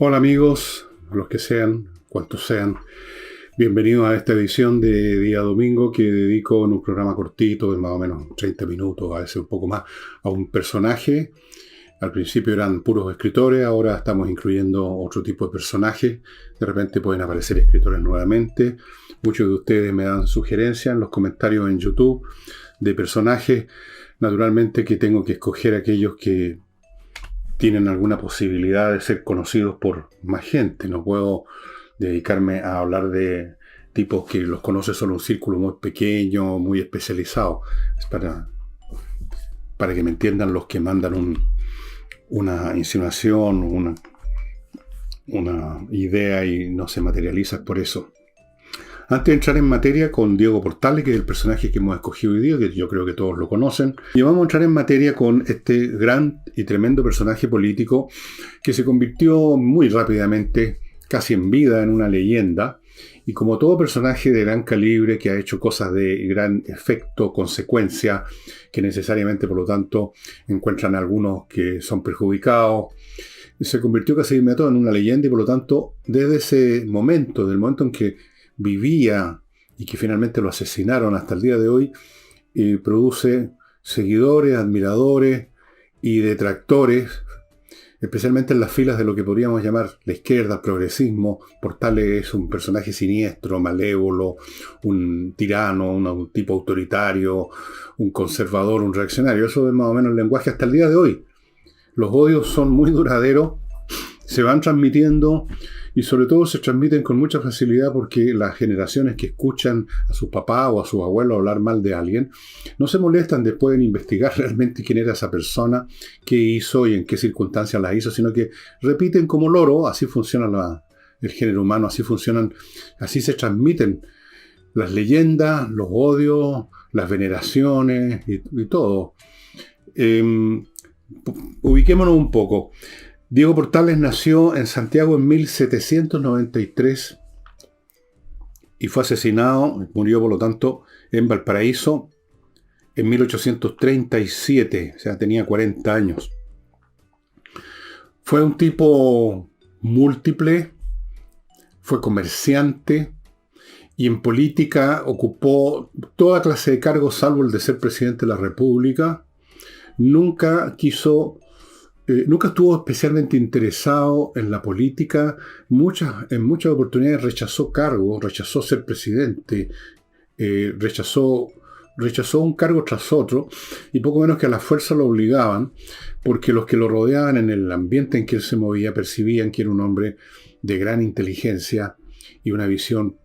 Hola amigos, a los que sean, cuantos sean, bienvenidos a esta edición de día domingo que dedico en un programa cortito de más o menos 30 minutos, a veces un poco más, a un personaje. Al principio eran puros escritores, ahora estamos incluyendo otro tipo de personajes. De repente pueden aparecer escritores nuevamente. Muchos de ustedes me dan sugerencias en los comentarios en YouTube de personajes. Naturalmente que tengo que escoger aquellos que tienen alguna posibilidad de ser conocidos por más gente. No puedo dedicarme a hablar de tipos que los conoce solo un círculo muy pequeño, muy especializado. Es para que me entiendan los que mandan una insinuación, una idea y no se materializa por eso. Antes de entrar en materia con Diego Portales, que es el personaje que hemos escogido hoy día, que yo creo que todos lo conocen, y vamos a entrar en materia con este gran y tremendo personaje político que se convirtió muy rápidamente, casi en vida, en una leyenda, y como todo personaje de gran calibre que ha hecho cosas de gran efecto, consecuencia, que necesariamente, por lo tanto, encuentran algunos que son perjudicados, se convirtió casi de inmediato en una leyenda y, por lo tanto, desde ese momento, del momento en que vivía y que finalmente lo asesinaron hasta el día de hoy, produce seguidores, admiradores y detractores, especialmente en las filas de lo que podríamos llamar la izquierda, el progresismo. Portales es un personaje siniestro, malévolo, un tirano, un tipo autoritario, un conservador, un reaccionario. Eso es más o menos el lenguaje hasta el día de hoy. Los odios son muy duraderos, se van transmitiendo y sobre todo se transmiten con mucha facilidad porque las generaciones que escuchan a sus papás o a sus abuelos hablar mal de alguien no se molestan después en investigar realmente quién era esa persona, qué hizo y en qué circunstancias la hizo, sino que repiten como loro. Así funciona el género humano, así se transmiten las leyendas, los odios, las veneraciones y todo. Ubiquémonos un poco. Diego Portales nació en Santiago en 1793 y fue asesinado, murió por lo tanto, en Valparaíso en 1837, o sea, tenía 40 años. Fue un tipo múltiple, fue comerciante y en política ocupó toda clase de cargos salvo el de ser presidente de la República. Nunca estuvo especialmente interesado en la política. En muchas oportunidades rechazó cargos, rechazó ser presidente, rechazó un cargo tras otro, y poco menos que a la fuerza lo obligaban, porque los que lo rodeaban en el ambiente en que él se movía percibían que era un hombre de gran inteligencia y una visión,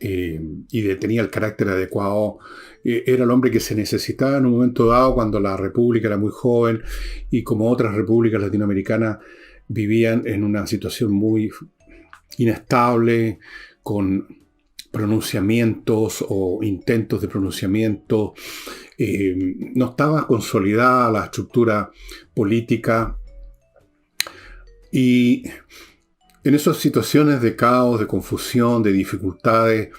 y tenía el carácter adecuado. Era el hombre que se necesitaba en un momento dado cuando la República era muy joven y como otras repúblicas latinoamericanas vivían en una situación muy inestable, con pronunciamientos o intentos de pronunciamiento. No estaba consolidada la estructura política y en esas situaciones de caos, de confusión, de dificultades,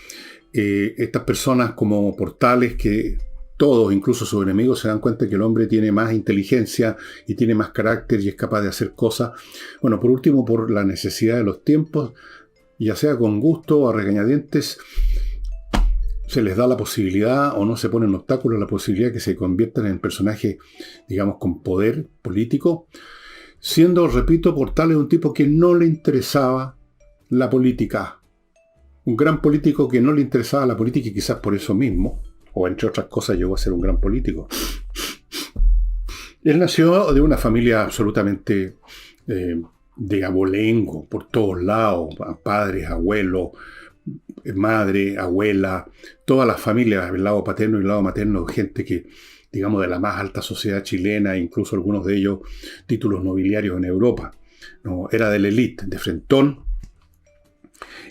estas personas como Portales, que todos, incluso sus enemigos, se dan cuenta que el hombre tiene más inteligencia y tiene más carácter y es capaz de hacer cosas. Bueno, por último, por la necesidad de los tiempos, ya sea con gusto o a regañadientes, se les da la posibilidad o no se ponen obstáculos a la posibilidad de que se conviertan en personajes, digamos, con poder político. Siendo, repito, Portales un tipo que no le interesaba la política. Un gran político que no le interesaba la política y quizás por eso mismo, o entre otras cosas, llegó a ser un gran político. Él nació de una familia absolutamente de abolengo, por todos lados, padres, abuelos, madre, abuela, todas las familias, el lado paterno y el lado materno, gente que, digamos, de la más alta sociedad chilena, incluso algunos de ellos títulos nobiliarios en Europa. No, era de la élite, de frentón.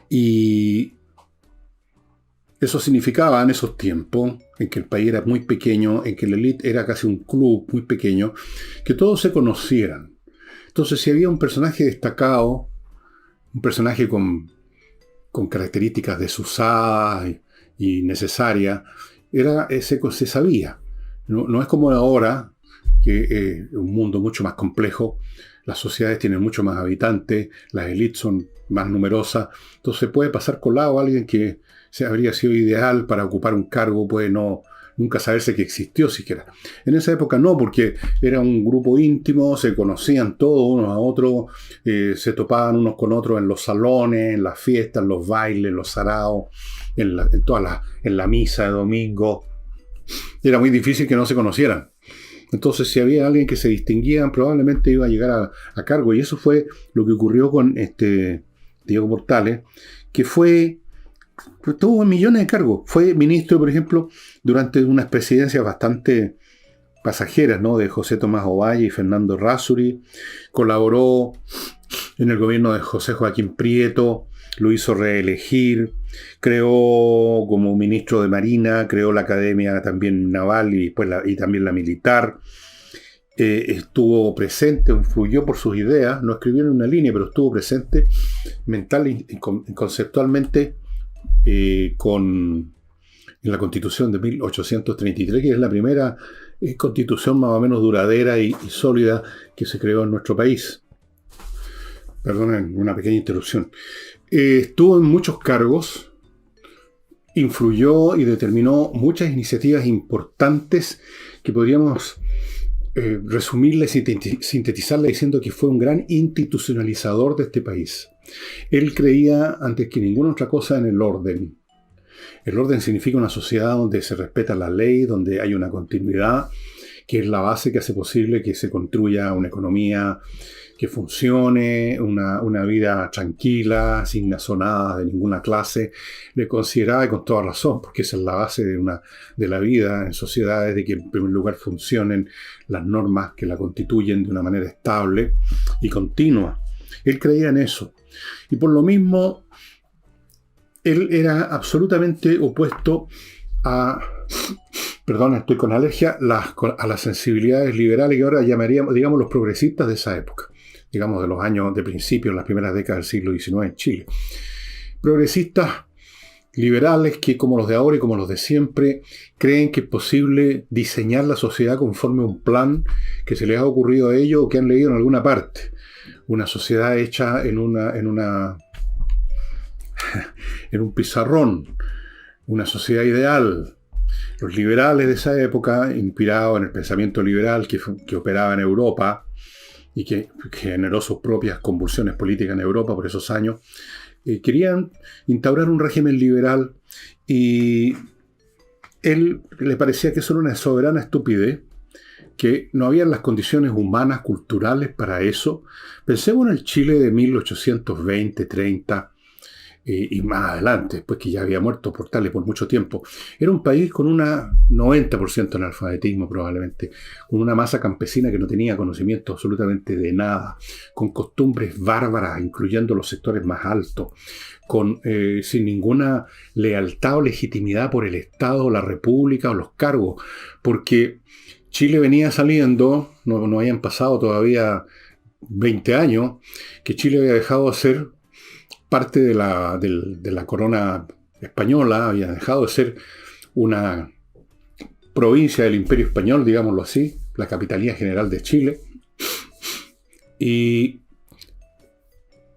Y eso significaba en esos tiempos, en que el país era muy pequeño, en que la élite era casi un club muy pequeño, que todos se conocieran. Entonces, si había un personaje destacado, un personaje con características desusadas y necesarias, se sabía. No es como ahora, que es un mundo mucho más complejo, las sociedades tienen mucho más habitantes, las élites son más numerosas, entonces puede pasar colado a alguien que habría sido ideal para ocupar un cargo, puede nunca saberse que existió siquiera. En esa época no, porque era un grupo íntimo, se conocían todos unos a otros, se topaban unos con otros en los salones, en las fiestas, en los bailes, en los saraos, en la misa de domingo. Era muy difícil que no se conocieran. Entonces, si había alguien que se distinguía, probablemente iba a llegar a cargo. Y eso fue lo que ocurrió con Diego Portales, que tuvo millones de cargos. Fue ministro, por ejemplo, durante unas presidencias bastante pasajeras, ¿no? De José Tomás Ovalle y Fernando Errázuriz. Colaboró en el gobierno de José Joaquín Prieto, lo hizo reelegir, creó como ministro de Marina, creó la Academia también Naval y también la Militar. Estuvo presente, influyó por sus ideas, no escribió en una línea, pero estuvo presente mental y conceptualmente en la Constitución de 1833, que es la primera constitución más o menos duradera y sólida que se creó en nuestro país. Perdonen una pequeña interrupción. Estuvo en muchos cargos, influyó y determinó muchas iniciativas importantes que podríamos resumirla y sintetizarla diciendo que fue un gran institucionalizador de este país. Él creía, antes que ninguna otra cosa, en el orden. El orden significa una sociedad donde se respeta la ley, donde hay una continuidad, que es la base que hace posible que se construya una economía que funcione, una vida tranquila, sin asonadas de ninguna clase. Le consideraba, y con toda razón, porque esa es la base de la vida en sociedades, de que en primer lugar funcionen las normas que la constituyen de una manera estable y continua. Él creía en eso. Y por lo mismo, él era absolutamente opuesto estoy con alergia, a las sensibilidades liberales que ahora llamaríamos, digamos, los progresistas de esa época, digamos, de los años de principio, las primeras décadas del siglo XIX en Chile. Progresistas liberales que, como los de ahora y como los de siempre, creen que es posible diseñar la sociedad conforme a un plan que se les ha ocurrido a ellos o que han leído en alguna parte. Una sociedad hecha en un pizarrón, una sociedad ideal. Los liberales de esa época, inspirados en el pensamiento liberal que operaba en Europa y que generó sus propias convulsiones políticas en Europa por esos años, querían instaurar un régimen liberal y él le parecía que eso era una soberana estupidez, que no habían las condiciones humanas, culturales para eso. Pensemos en el Chile de 1820, 30 y más adelante, después que ya había muerto Portales por mucho tiempo. Era un país con un 90% de analfabetismo probablemente, con una masa campesina que no tenía conocimiento absolutamente de nada, con costumbres bárbaras, incluyendo los sectores más altos, sin ninguna lealtad o legitimidad por el Estado, la República o los cargos, porque Chile venía saliendo, no habían pasado todavía 20 años, que Chile había dejado de ser parte de la corona española, había dejado de ser una provincia del Imperio Español, digámoslo así, la Capitanía General de Chile. Y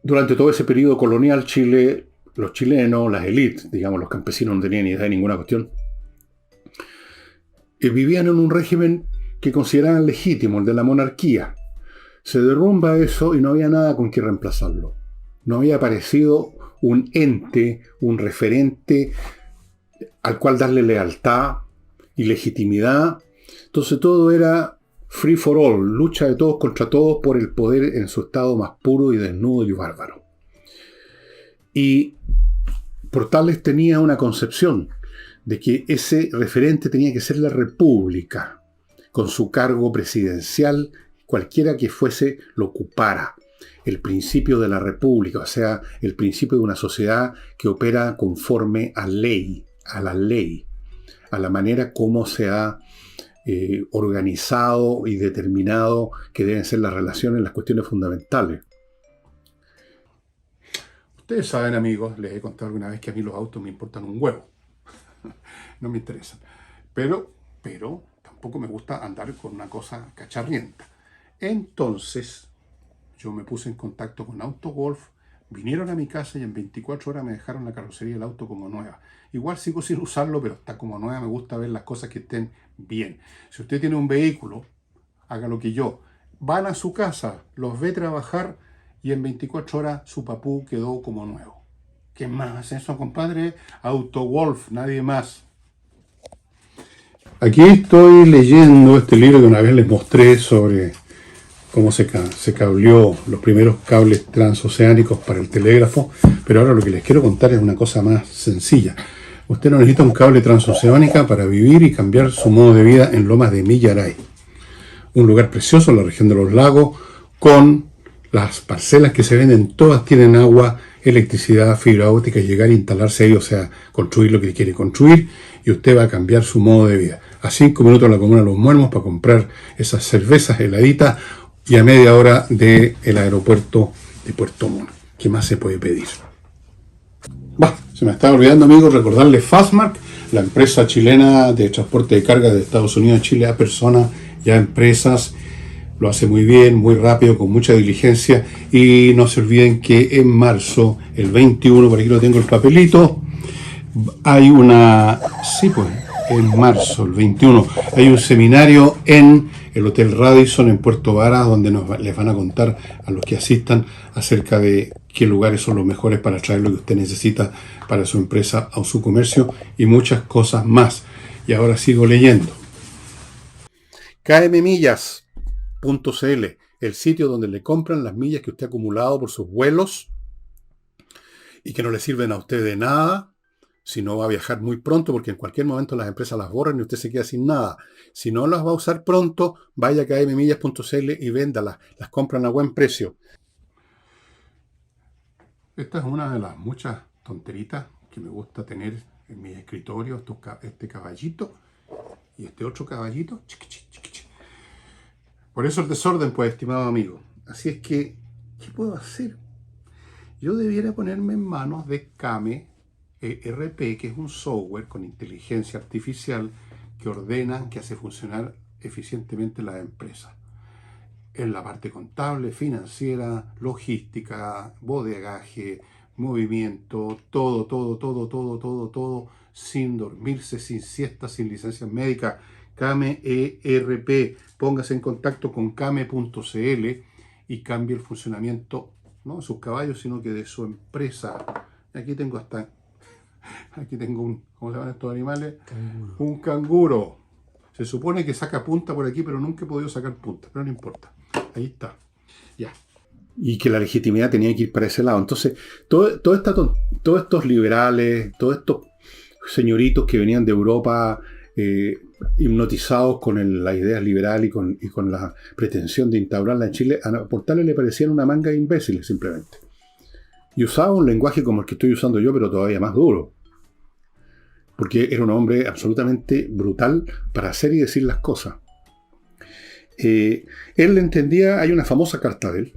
durante todo ese periodo colonial, Chile, los chilenos, las élites, digamos, los campesinos no tenían ni idea de ninguna cuestión, vivían en un régimen que consideraban legítimo, el de la monarquía. Se derrumba eso y no había nada con que reemplazarlo. No había aparecido un ente, un referente al cual darle lealtad y legitimidad. Entonces todo era free for all, lucha de todos contra todos por el poder en su estado más puro y desnudo y bárbaro. Y Portales tenía una concepción de que ese referente tenía que ser la República, con su cargo presidencial, cualquiera que fuese lo ocupara. El principio de la República, o sea, el principio de una sociedad que opera conforme a la ley, a la manera como se ha organizado y determinado que deben ser las relaciones, las cuestiones fundamentales. Ustedes saben, amigos, les he contado alguna vez que a mí los autos me importan un huevo. No me interesan. Pero tampoco me gusta andar con una cosa cacharrienta. Entonces, yo me puse en contacto con AutoGolf, vinieron a mi casa y en 24 horas me dejaron la carrocería del auto como nueva. Igual sigo sin usarlo, pero está como nueva, me gusta ver las cosas que estén bien. Si usted tiene un vehículo, haga lo que yo. Van a su casa, los ve trabajar y en 24 horas su papú quedó como nuevo. ¿Qué más hace eso, compadre? AutoGolf, nadie más. Aquí estoy leyendo este libro que una vez les mostré sobre cómo se cableó los primeros cables transoceánicos para el telégrafo, pero ahora lo que les quiero contar es una cosa más sencilla. Usted no necesita un cable transoceánica para vivir y cambiar su modo de vida en Lomas de Millaray, un lugar precioso en la región de los lagos, con las parcelas que se venden, todas tienen agua, electricidad, fibra óptica, llegar a instalarse ahí, o sea, construir lo que quiere construir, y usted va a cambiar su modo de vida. A 5 minutos de la comuna de Los Muermos para comprar esas cervezas heladitas y a media hora del aeropuerto de Puerto Montt. ¿Qué más se puede pedir? Se me estaba olvidando, amigos, recordarles Fastmark, la empresa chilena de transporte de carga de Estados Unidos a Chile a personas y a empresas. Lo hace muy bien, muy rápido, con mucha diligencia. Y no se olviden que en marzo, el 21, por aquí lo tengo el papelito, hay una... Sí, pues, en marzo, el 21, hay un seminario en el Hotel Radisson en Puerto Varas, donde les van a contar a los que asistan acerca de qué lugares son los mejores para traer lo que usted necesita para su empresa o su comercio y muchas cosas más. Y ahora sigo leyendo. kmmillas.cl, el sitio donde le compran las millas que usted ha acumulado por sus vuelos y que no le sirven a usted de nada si no va a viajar muy pronto, porque en cualquier momento las empresas las borran y usted se queda sin nada. Si no las va a usar pronto, vaya a kmmillas.cl y véndalas, las compran a buen precio. Esta es una de las muchas tonteritas que me gusta tener en mi escritorio, este caballito y este otro caballito. Por eso el desorden, pues, estimado amigo. Así es que, ¿qué puedo hacer? Yo debiera ponerme en manos de Kame ERP, que es un software con inteligencia artificial que ordena, que hace funcionar eficientemente la empresa. En la parte contable, financiera, logística, bodegaje, movimiento, todo, sin dormirse, sin siesta, sin licencias médicas. Kame ERP, póngase en contacto con kame.cl y cambie el funcionamiento, no de sus caballos, sino que de su empresa. Aquí tengo ¿cómo se llaman estos animales? Canguro. Un canguro. Se supone que saca punta por aquí, pero nunca he podido sacar punta, pero no importa. Ahí está. Ya. Y que la legitimidad tenía que ir para ese lado. Entonces, todos estos liberales, todos estos señoritos que venían de Europa hipnotizados con las ideas liberales y con la pretensión de instaurarla en Chile, a Portales le parecían una manga de imbéciles, simplemente. Y usaba un lenguaje como el que estoy usando yo, pero todavía más duro. Porque era un hombre absolutamente brutal para hacer y decir las cosas. Él entendía, hay una famosa carta de él,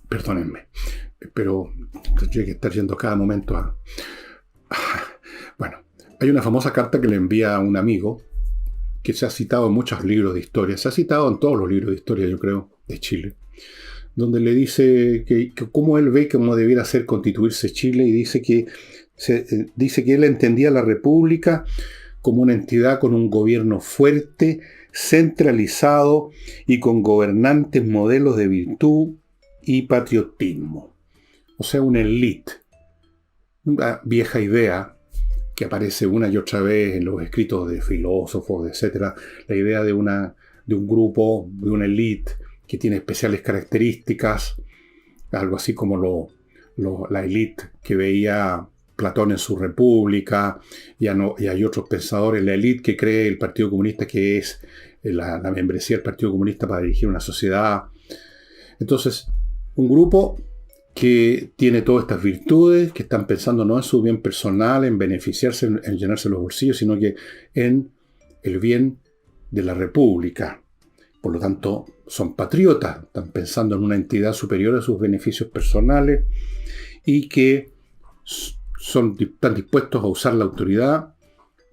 perdónenme, pero tendría que estar yendo cada momento a... Bueno, hay una famosa carta que le envía a un amigo, que se ha citado en muchos libros de historia, se ha citado en todos los libros de historia, yo creo, de Chile, donde le dice que cómo él ve cómo debiera ser constituirse Chile, y dice que él entendía la República como una entidad con un gobierno fuerte, centralizado y con gobernantes modelos de virtud y patriotismo. O sea, una élite. Una vieja idea que aparece una y otra vez en los escritos de filósofos, etc. La idea de un grupo, de una élite que tiene especiales características, algo así como la élite que veía Platón en su República, y hay otros pensadores, la élite que cree el Partido Comunista, que es la membresía del Partido Comunista para dirigir una sociedad. Entonces, un grupo que tiene todas estas virtudes, que están pensando no en su bien personal, en beneficiarse, en llenarse los bolsillos, sino que en el bien de la República. Por lo tanto, son patriotas, están pensando en una entidad superior a sus beneficios personales y que están dispuestos a usar la autoridad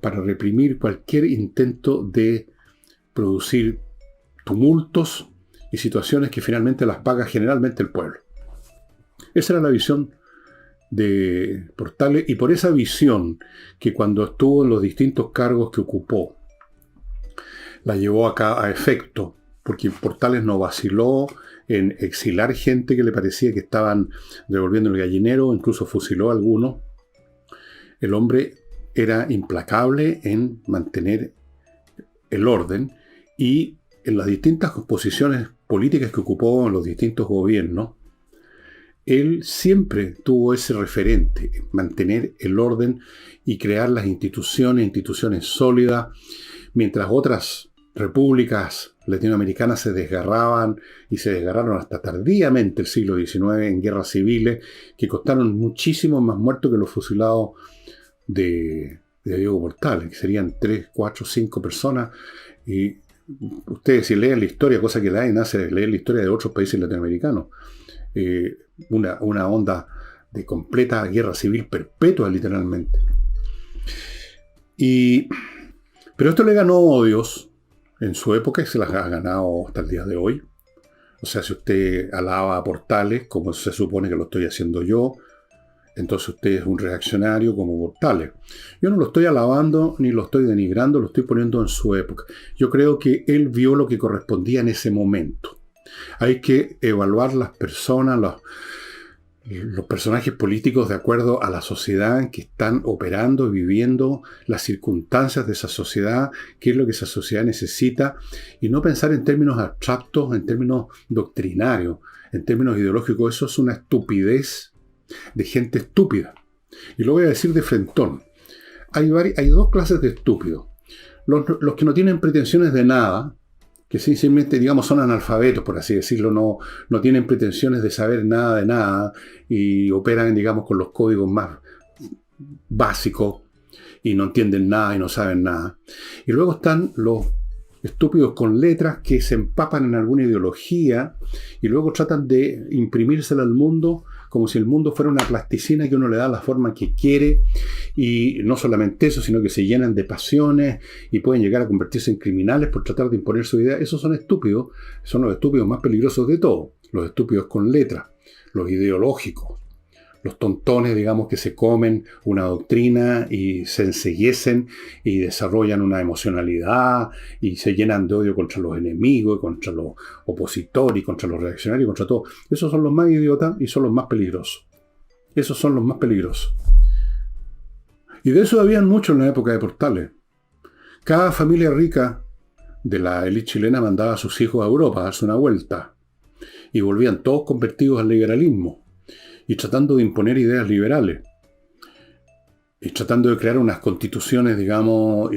para reprimir cualquier intento de producir tumultos y situaciones que finalmente las paga generalmente el pueblo. Esa era la visión de Portales, y por esa visión que cuando estuvo en los distintos cargos que ocupó, la llevó acá a efecto, porque Portales no vaciló en exilar gente que le parecía que estaban devolviendo el gallinero, incluso fusiló a algunos. El hombre era implacable en mantener el orden, y en las distintas posiciones políticas que ocupó en los distintos gobiernos, él siempre tuvo ese referente, mantener el orden y crear las instituciones sólidas, mientras otras repúblicas latinoamericanas se desgarraban, y se desgarraron hasta tardíamente el siglo XIX en guerras civiles que costaron muchísimo más muertos que los fusilados de Diego Portales, que serían 3, 4, 5 personas. Y ustedes, si leen la historia, cosa que nadie hace, leer la historia de otros países latinoamericanos, una onda de completa guerra civil perpetua, literalmente. Pero esto le ganó odios en su época, y se las ha ganado hasta el día de hoy. O sea, si usted alaba a Portales, como se supone que lo estoy haciendo yo, entonces usted es un reaccionario como Portales. Yo no lo estoy alabando ni lo estoy denigrando, lo estoy poniendo en su época. Yo creo que él vio lo que correspondía en ese momento. Hay que evaluar las personas, los personajes políticos de acuerdo a la sociedad en que están operando y viviendo, las circunstancias de esa sociedad, qué es lo que esa sociedad necesita, y no pensar en términos abstractos, en términos doctrinarios, en términos ideológicos. Eso es una estupidez de gente estúpida. Y lo voy a decir de frentón. Hay dos clases de estúpidos. Los que no tienen pretensiones de nada, que simplemente, digamos, son analfabetos, por así decirlo, no tienen pretensiones de saber nada de nada, y operan, digamos, con los códigos más básicos, y no entienden nada y no saben nada. Y luego están los estúpidos con letras que se empapan en alguna ideología y luego tratan de imprimírsela al mundo como si el mundo fuera una plasticina que uno le da la forma que quiere, y no solamente eso, sino que se llenan de pasiones y pueden llegar a convertirse en criminales por tratar de imponer su idea. Esos son estúpidos, son los estúpidos más peligrosos de todos, los estúpidos con letras, los ideológicos, los tontones, digamos, que se comen una doctrina y se enceguecen y desarrollan una emocionalidad y se llenan de odio contra los enemigos, y contra los opositores, y contra los reaccionarios, y contra todo. Esos son los más idiotas y son los más peligrosos. Esos son los más peligrosos. Y de eso habían muchos en la época de Portales. Cada familia rica de la élite chilena mandaba a sus hijos a Europa a darse una vuelta. Y volvían todos convertidos al liberalismo, y tratando de imponer ideas liberales, y tratando de crear unas constituciones, digamos,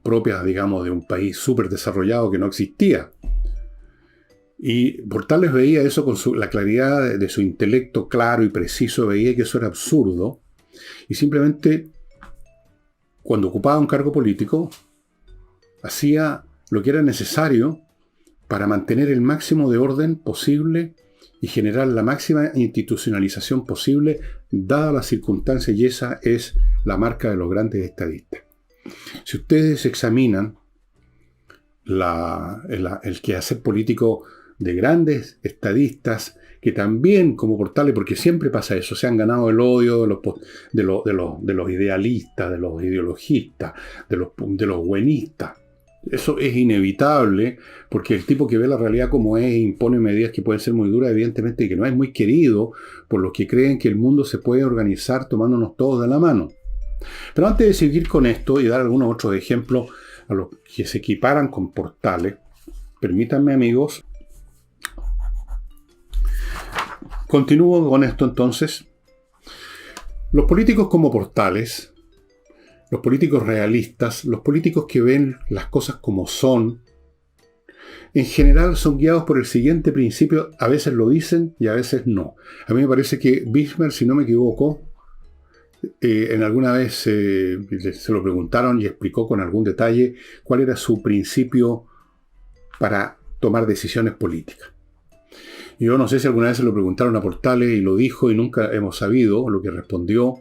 propias, digamos, de un país súper desarrollado que no existía. Y Portales veía eso con la claridad de su intelecto claro y preciso, veía que eso era absurdo, y simplemente, cuando ocupaba un cargo político, hacía lo que era necesario para mantener el máximo de orden posible y generar la máxima institucionalización posible, dadas las circunstancias, y esa es la marca de los grandes estadistas. Si ustedes examinan el quehacer político de grandes estadistas, que también, como Portales, porque siempre pasa eso, se han ganado el odio de los idealistas, de los ideologistas, de los buenistas. Eso es inevitable, porque el tipo que ve la realidad como es e impone medidas que pueden ser muy duras, evidentemente, y que no es muy querido por los que creen que el mundo se puede organizar tomándonos todos de la mano. Pero antes de seguir con esto y dar algunos otros ejemplos a los que se equiparan con Portales, permítanme, amigos, continúo con esto entonces. Los políticos como Portales, los políticos realistas, los políticos que ven las cosas como son, en general son guiados por el siguiente principio. A veces lo dicen y a veces no. A mí me parece que Bismarck, si no me equivoco, en alguna vez se lo preguntaron y explicó con algún detalle cuál era su principio para tomar decisiones políticas. Yo no sé si alguna vez se lo preguntaron a Portales y lo dijo, y nunca hemos sabido lo que respondió.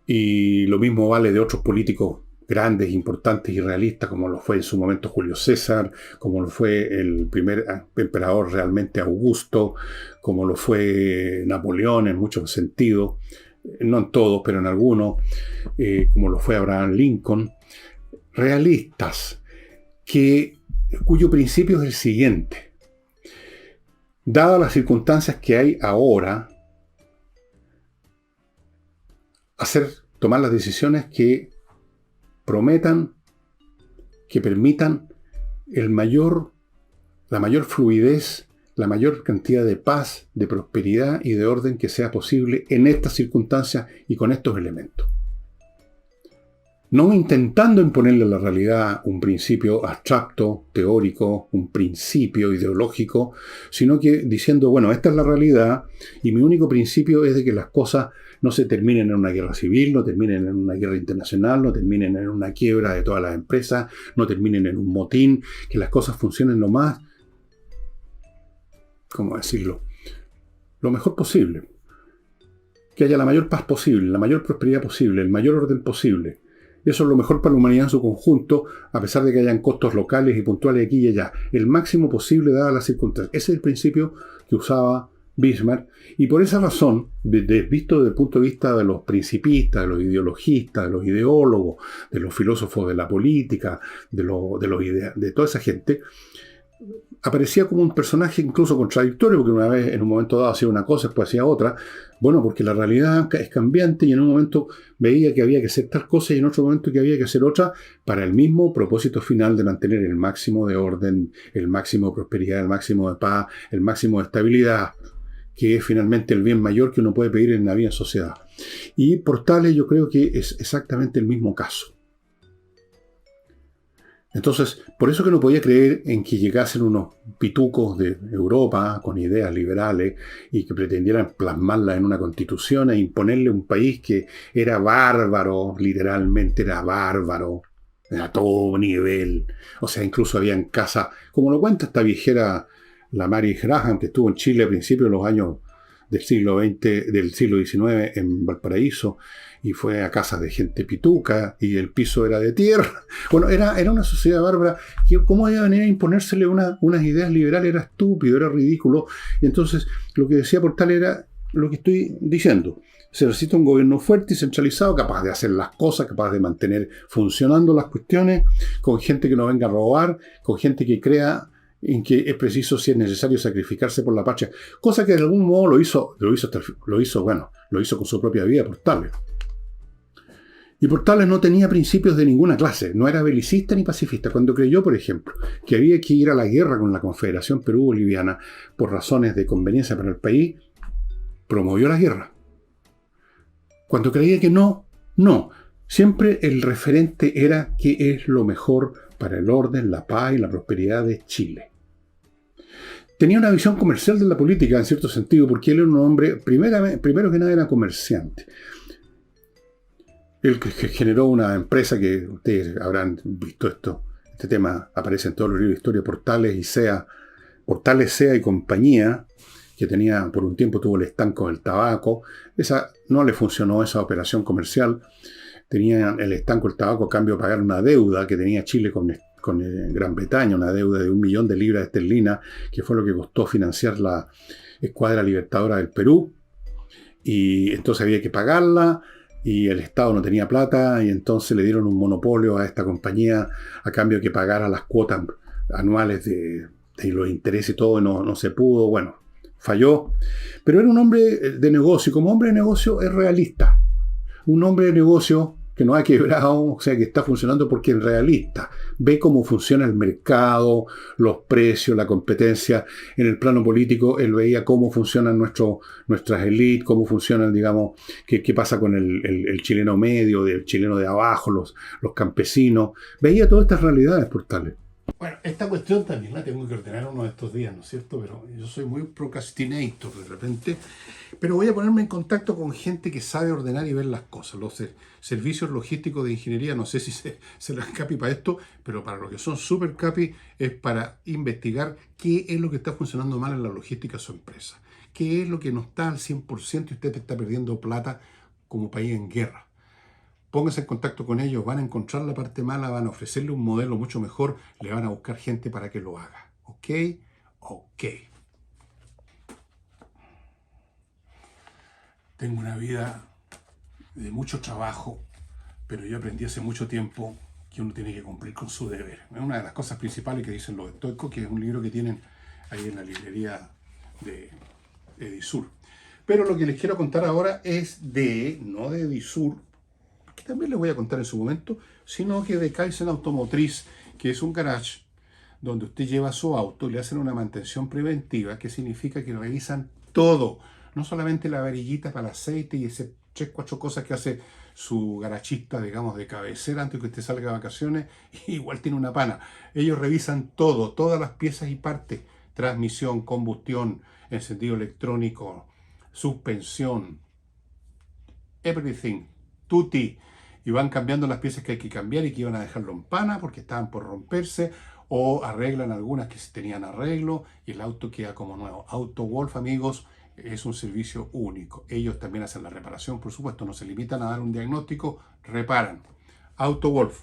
Y lo mismo vale de otros políticos grandes, importantes y realistas, como lo fue en su momento Julio César, como lo fue el primer emperador realmente Augusto, como lo fue Napoleón en muchos sentidos, no en todos, pero en algunos, como lo fue Abraham Lincoln, realistas, cuyo principio es el siguiente. Dadas las circunstancias que hay ahora, tomar las decisiones que prometan, que permitan la mayor fluidez, la mayor cantidad de paz, de prosperidad y de orden que sea posible en estas circunstancias y con estos elementos. No intentando imponerle a la realidad un principio abstracto, teórico, un principio ideológico, sino que diciendo, bueno, esta es la realidad y mi único principio es de que las cosas no se terminen en una guerra civil, no terminen en una guerra internacional, no terminen en una quiebra de todas las empresas, no terminen en un motín, que las cosas funcionen lo más, ¿cómo decirlo?, lo mejor posible. Que haya la mayor paz posible, la mayor prosperidad posible, el mayor orden posible. Eso es lo mejor para la humanidad en su conjunto, a pesar de que hayan costos locales y puntuales aquí y allá. El máximo posible dadas las circunstancias. Ese es el principio que usaba Bismarck. Y por esa razón, visto desde el punto de vista de los principistas, de los ideologistas, de los ideólogos, de los filósofos de la política, de toda esa gente, aparecía como un personaje incluso contradictorio, porque una vez, en un momento dado, hacía una cosa, después hacía otra. Bueno, porque la realidad es cambiante y en un momento veía que había que hacer tal cosa y en otro momento que había que hacer otra para el mismo propósito final de mantener el máximo de orden, el máximo de prosperidad, el máximo de paz, el máximo de estabilidad, que es finalmente el bien mayor que uno puede pedir en la vida en sociedad. Y Portales yo creo que es exactamente el mismo caso. Entonces, por eso que no podía creer en que llegasen unos pitucos de Europa con ideas liberales y que pretendieran plasmarlas en una constitución e imponerle un país que era bárbaro, literalmente era bárbaro, a todo nivel. O sea, incluso habían casas, como lo cuenta esta viejera, la Mary Graham, que estuvo en Chile a principios de los años del siglo XIX en Valparaíso, y fue a casas de gente pituca, y el piso era de tierra. Bueno, era una sociedad bárbara, que cómo iba a venir a imponérsele unas ideas liberales, era estúpido, era ridículo. Y entonces, lo que decía Portales era lo que estoy diciendo. Se necesita un gobierno fuerte y centralizado, capaz de hacer las cosas, capaz de mantener funcionando las cuestiones, con gente que no venga a robar, con gente que crea en que es preciso, si es necesario, sacrificarse por la patria. Cosa que de algún modo lo hizo con su propia vida Portales. Y Portales no tenía principios de ninguna clase, no era belicista ni pacifista. Cuando creyó, por ejemplo, que había que ir a la guerra con la Confederación Perú-Boliviana por razones de conveniencia para el país, promovió la guerra. Cuando creía que no. Siempre el referente era qué es lo mejor para el orden, la paz y la prosperidad de Chile. Tenía una visión comercial de la política, en cierto sentido, porque él era un hombre, primero que nada era comerciante. Él que generó una empresa que ustedes habrán visto este tema aparece en todos los libros de historia, Portales Sea y compañía, que por un tiempo tuvo el estanco del tabaco. Esa no le funcionó, esa operación comercial. Tenía el estanco del tabaco a cambio de pagar una deuda que tenía Chile con Gran Bretaña, una deuda de 1 millón de libras esterlinas, que fue lo que costó financiar la Escuadra Libertadora del Perú. Y entonces había que pagarla, y el Estado no tenía plata, y entonces le dieron un monopolio a esta compañía a cambio de que pagara las cuotas anuales de los intereses y todo, y no se pudo. Bueno, falló. Pero era un hombre de negocio, y como hombre de negocio es realista. Un hombre de negocio que no ha quebrado, o sea, que está funcionando porque es realista. Ve cómo funciona el mercado, los precios, la competencia. En el plano político, él veía cómo funcionan nuestras élites, cómo funcionan, digamos, qué pasa con el chileno medio, el chileno de abajo, los campesinos. Veía todas estas realidades, Portales. Bueno, esta cuestión también la tengo que ordenar uno de estos días, ¿no es cierto? Pero yo soy muy procrastinator de repente. Pero voy a ponerme en contacto con gente que sabe ordenar y ver las cosas. Los servicios logísticos de ingeniería, no sé si se las capi para esto, pero para lo que son super capi es para investigar qué es lo que está funcionando mal en la logística de su empresa. Qué es lo que no está al 100% y usted está perdiendo plata como país en guerra. Pónganse en contacto con ellos, van a encontrar la parte mala, van a ofrecerle un modelo mucho mejor, le van a buscar gente para que lo haga. ¿Ok? Ok. Tengo una vida de mucho trabajo, pero yo aprendí hace mucho tiempo que uno tiene que cumplir con su deber. Es una de las cosas principales que dicen los estoicos, que es un libro que tienen ahí en la librería de Edisur. Pero lo que les quiero contar ahora es no de Edisur, que también les voy a contar en su momento, sino que de Kaizen Automotriz, que es un garage donde usted lleva su auto y le hacen una mantención preventiva, que significa que revisan todo, no solamente la varillita para el aceite y ese 3-4 cosas que hace su garachista, digamos, de cabecera antes que usted salga de vacaciones, igual tiene una pana. Ellos revisan todo, todas las piezas y partes, transmisión, combustión, encendido electrónico, suspensión, everything, tutti, y van cambiando las piezas que hay que cambiar y que iban a dejarlo en pana porque estaban por romperse, o arreglan algunas que tenían arreglo y el auto queda como nuevo. AutoWolf, amigos, es un servicio único. Ellos también hacen la reparación, por supuesto, no se limitan a dar un diagnóstico, reparan. AutoWolf.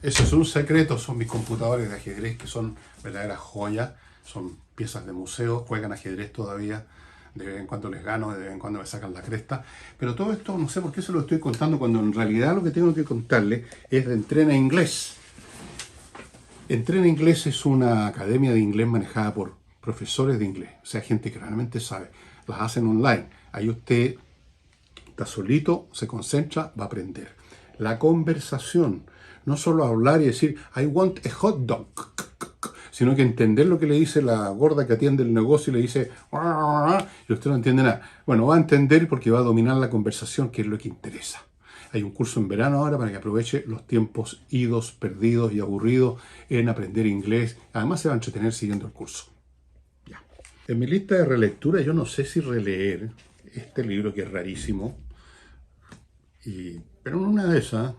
Eso es un secreto, son mis computadores de ajedrez que son verdaderas joyas, son piezas de museo, juegan ajedrez todavía, de vez en cuando les gano, de vez en cuando me sacan la cresta, pero todo esto no sé por qué se lo estoy contando cuando en realidad lo que tengo que contarle es de Entrena Inglés. Entrena Inglés es una academia de inglés manejada por profesores de inglés, o sea, gente que realmente sabe. Las hacen online. Ahí usted está solito, se concentra, va a aprender. La conversación, no solo hablar y decir, I want a hot dog, sino que entender lo que le dice la gorda que atiende el negocio y le dice, y usted no entiende nada. Bueno, va a entender porque va a dominar la conversación, que es lo que interesa. Hay un curso en verano ahora para que aproveche los tiempos idos, perdidos y aburridos en aprender inglés. Además se va a entretener siguiendo el curso. Ya. En mi lista de relectura yo no sé si releer este libro que es rarísimo, pero en una de esas.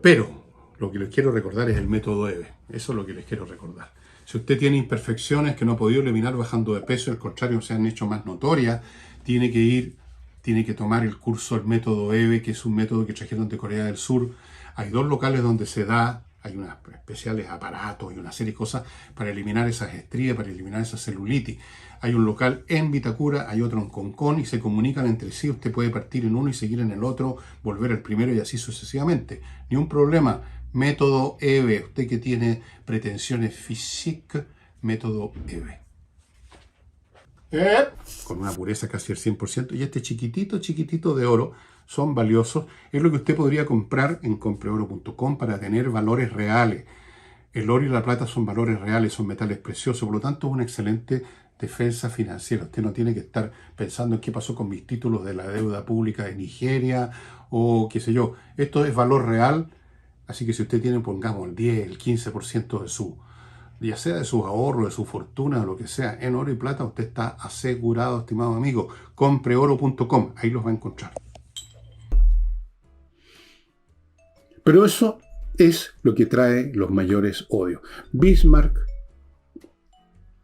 Pero lo que les quiero recordar es el método EVE. Eso es lo que les quiero recordar. Si usted tiene imperfecciones que no ha podido eliminar bajando de peso, al contrario, se han hecho más notorias, tiene que tomar el curso del método EVE, que es un método que trajeron de Corea del Sur. Hay 2 locales donde se da, hay unos especiales aparatos y una serie de cosas para eliminar esas estrías, para eliminar esa celulitis. Hay un local en Vitacura, hay otro en Concón y se comunican entre sí. Usted puede partir en uno y seguir en el otro, volver al primero y así sucesivamente. Ni un problema. Método EVE. Usted que tiene pretensiones físicas, método EVE. Con una pureza casi al 100%. Y este chiquitito de oro son valiosos. Es lo que usted podría comprar en compreoro.com para tener valores reales. El oro y la plata son valores reales, son metales preciosos. Por lo tanto, es una excelente defensa financiera. Usted no tiene que estar pensando en qué pasó con mis títulos de la deuda pública de Nigeria o qué sé yo. Esto es valor real. Así que si usted tiene, pongamos, el 10, el 15% de su, ya sea de sus ahorros, de su fortuna o lo que sea, en oro y plata, usted está asegurado, estimado amigo. Compreoro.com, ahí los va a encontrar. Pero eso es lo que trae los mayores odios. Bismarck,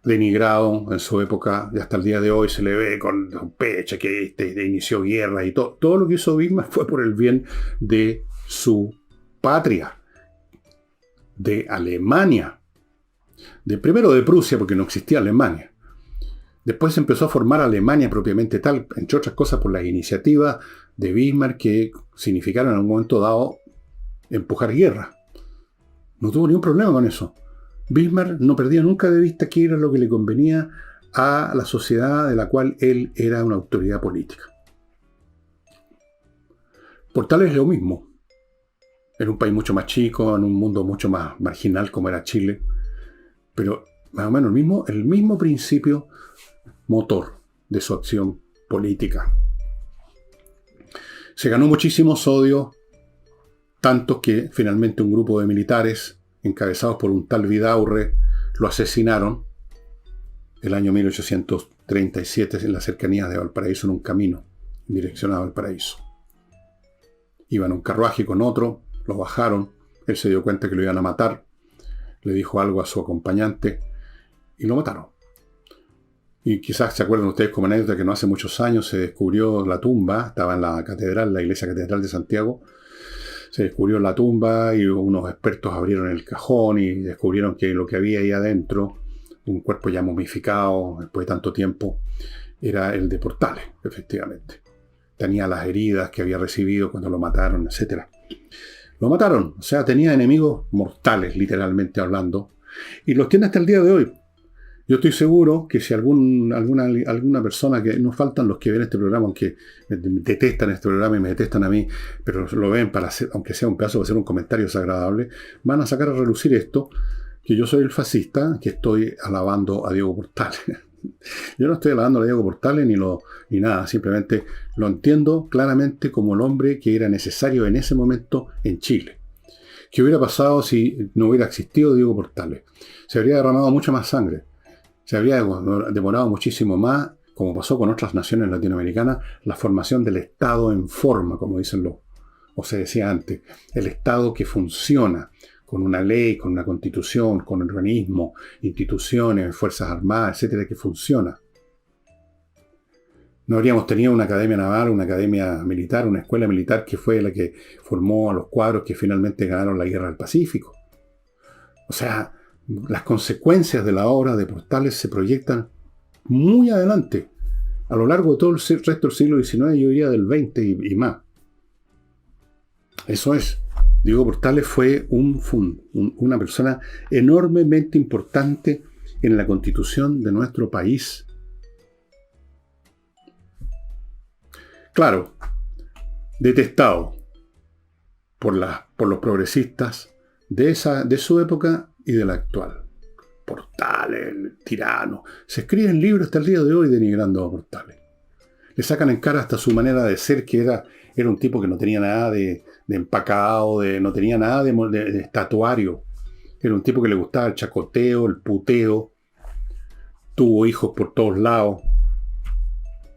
denigrado en su época, y hasta el día de hoy se le ve con pecho que inició guerras y todo. Todo lo que hizo Bismarck fue por el bien de su patria, de Alemania, primero de Prusia, porque no existía Alemania. Después se empezó a formar Alemania propiamente tal, entre otras cosas por las iniciativas de Bismarck que significaron en un momento dado empujar guerra. No tuvo ningún problema con eso. Bismarck no perdía nunca de vista qué era lo que le convenía a la sociedad de la cual él era una autoridad política. Portal es lo mismo. En un país mucho más chico, en un mundo mucho más marginal como era Chile, pero más o menos el mismo principio motor de su acción política. Se ganó muchísimos odios, tantos que finalmente un grupo de militares encabezados por un tal Vidaurre lo asesinaron el año 1837 en las cercanías de Valparaíso, en un camino en dirección a Valparaíso. Iban en un carruaje con otro, lo bajaron, él se dio cuenta que lo iban a matar, le dijo algo a su acompañante y lo mataron. Y quizás se acuerdan ustedes como anécdota que no hace muchos años se descubrió la tumba, estaba en la catedral, la iglesia catedral de Santiago, se descubrió la tumba y unos expertos abrieron el cajón y descubrieron que lo que había ahí adentro, un cuerpo ya momificado después de tanto tiempo, era el de Portales, efectivamente. Tenía las heridas que había recibido cuando lo mataron, etc. Lo mataron, o sea, tenía enemigos mortales, literalmente hablando, y los tiene hasta el día de hoy. Yo estoy seguro que si alguna persona, que no faltan los que ven este programa, aunque me detestan este programa y me detestan a mí, pero lo ven para hacer, aunque sea un pedazo, para hacer un comentario desagradable, van a sacar a relucir esto, que yo soy el fascista, que estoy alabando a Diego Portales. Yo no estoy alabando a Diego Portales ni nada, simplemente lo entiendo claramente como el hombre que era necesario en ese momento en Chile. ¿Qué hubiera pasado si no hubiera existido Diego Portales? Se habría derramado mucha más sangre. Se habría demorado muchísimo más, como pasó con otras naciones latinoamericanas, la formación del Estado en forma, como dicen o se decía antes. El Estado que funciona con una ley, con una constitución, con organismos, instituciones, fuerzas armadas, etcétera, que funciona. No habríamos tenido una academia naval, una academia militar, una escuela militar que fue la que formó a los cuadros que finalmente ganaron la Guerra del Pacífico. O sea, las consecuencias de la obra de Portales se proyectan muy adelante, a lo largo de todo el resto del siglo XIX, yo diría del XX y más. Eso es. Diego Portales fue una persona enormemente importante en la constitución de nuestro país. Claro, detestado por los progresistas de su época y de la actual. Portales, el tirano. Se escriben libros hasta el día de hoy denigrando a Portales. Le sacan en cara hasta su manera de ser, que era un tipo que no tenía nada de empacado, no tenía nada de estatuario. Era un tipo que le gustaba el chacoteo, el puteo. Tuvo hijos por todos lados.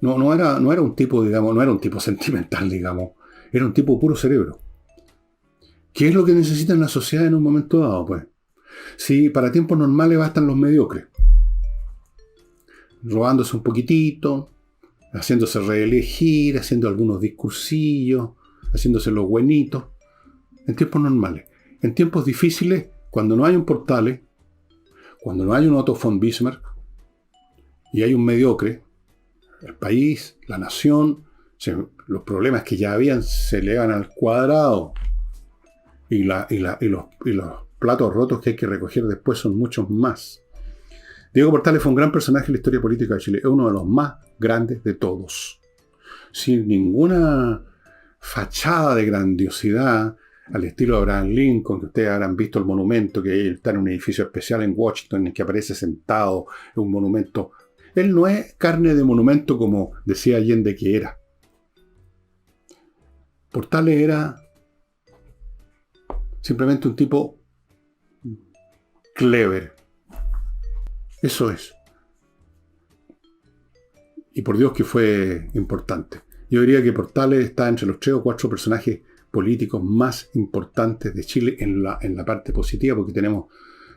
No era un tipo, digamos, no era un tipo sentimental, digamos. Era un tipo puro cerebro. ¿Qué es lo que necesita en la sociedad en un momento dado, pues? Si para tiempos normales bastan los mediocres, robándose un poquitito, haciéndose reelegir, haciendo algunos discursillos, haciéndose los buenitos, en tiempos normales. En tiempos difíciles, cuando no hay un Portales, cuando no hay un Otto von Bismarck, y hay un mediocre, el país, la nación, los problemas que ya habían se elevan al cuadrado, y los platos rotos que hay que recoger después son muchos más. Diego Portales fue un gran personaje en la historia política de Chile. Es uno de los más grandes de todos. Sin ninguna fachada de grandiosidad, al estilo de Abraham Lincoln, que ustedes habrán visto el monumento, que está en un edificio especial en Washington, en el que aparece sentado, en un monumento. Él no es carne de monumento como decía Allende que era. Portales era simplemente un tipo clever. Eso es. Y por Dios que fue importante. Yo diría que Portales está entre los 3 o 4 personajes políticos más importantes de Chile en la parte positiva, porque tenemos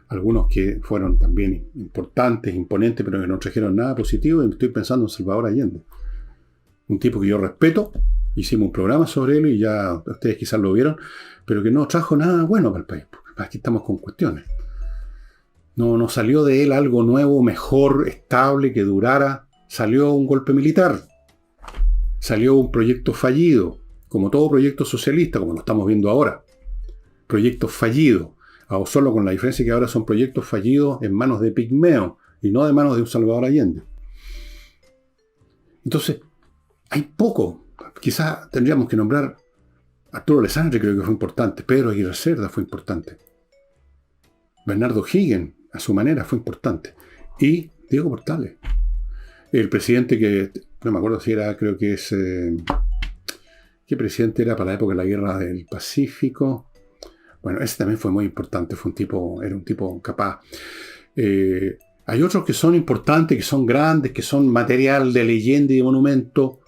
algunos que fueron también importantes, imponentes, pero que no trajeron nada positivo, y estoy pensando en Salvador Allende. Un tipo que yo respeto, hicimos un programa sobre él y ya ustedes quizás lo vieron, pero que no trajo nada bueno para el país, porque aquí estamos con cuestiones. No salió de él algo nuevo, mejor, estable, que durara. Salió un golpe militar. Salió un proyecto fallido, como todo proyecto socialista, como lo estamos viendo ahora. Proyectos fallidos. O solo con la diferencia que ahora son proyectos fallidos en manos de pigmeos y no de manos de un Salvador Allende. Entonces, hay poco. Quizás tendríamos que nombrar a Arturo Alessandri, creo que fue importante. Pedro Aguirre Cerda fue importante. Bernardo Higgins, a su manera, fue importante. Y Diego Portales. El presidente que, no me acuerdo si era, creo que es... ¿qué presidente era para la época de la Guerra del Pacífico? Bueno, ese también fue muy importante, era un tipo capaz. Hay otros que son importantes, que son grandes, que son material de leyenda y de monumento,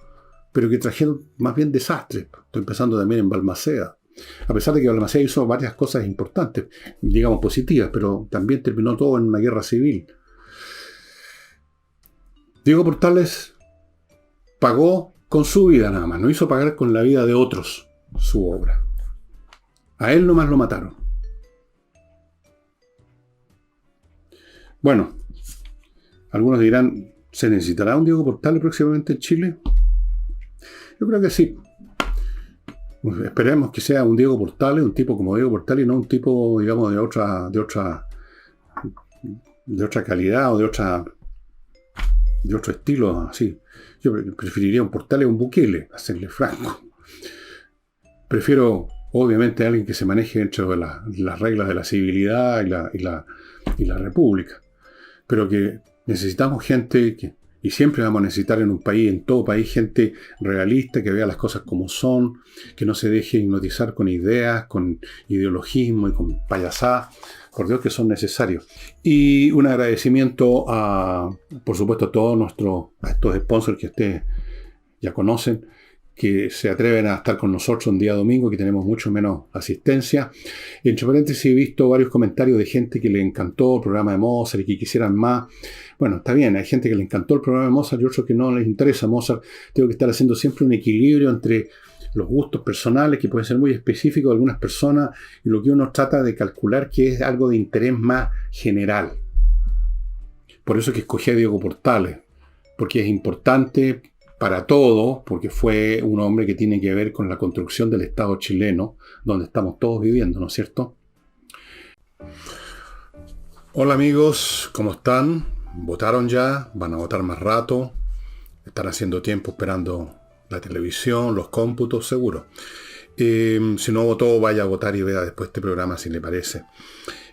pero que trajeron más bien desastres. Estoy pensando también en Balmaceda. A pesar de que Balmaceda hizo varias cosas importantes, digamos positivas, pero también terminó todo en una guerra civil. Diego Portales pagó con su vida nada más, no hizo pagar con la vida de otros su obra. A él nomás lo mataron. Bueno, algunos dirán, ¿se necesitará un Diego Portales próximamente en Chile? Yo creo que sí. Esperemos que sea un Diego Portales, un tipo como Diego Portales, y no un tipo, digamos, de otra calidad o de otro estilo, así. Yo preferiría un Portales o un Bukele, a serle franco. Prefiero, obviamente, a alguien que se maneje dentro de las reglas de la civilidad y la república. Pero que necesitamos gente y siempre vamos a necesitar en todo país, gente realista, que vea las cosas como son, que no se deje hipnotizar con ideas, con ideologismo y con payasadas, por Dios que son necesarios. Y un agradecimiento por supuesto, a todos a estos sponsors que ustedes ya conocen, que se atreven a estar con nosotros un día domingo, que tenemos mucho menos asistencia. Entre paréntesis, he visto varios comentarios de gente que le encantó el programa de Mozart y que quisieran más. Bueno, está bien, hay gente que le encantó el programa de Mozart y otros que no les interesa Mozart. Tengo que estar haciendo siempre un equilibrio entre los gustos personales, que pueden ser muy específicos de algunas personas, y lo que uno trata de calcular que es algo de interés más general. Por eso es que escogí a Diego Portales, porque es importante para todo, porque fue un hombre que tiene que ver con la construcción del Estado chileno, donde estamos todos viviendo, ¿no es cierto? Hola amigos, ¿cómo están? ¿Votaron ya? ¿Van a votar más rato? ¿Están haciendo tiempo esperando la televisión, los cómputos? Seguro. Si no votó, vaya a votar y vea después este programa si le parece.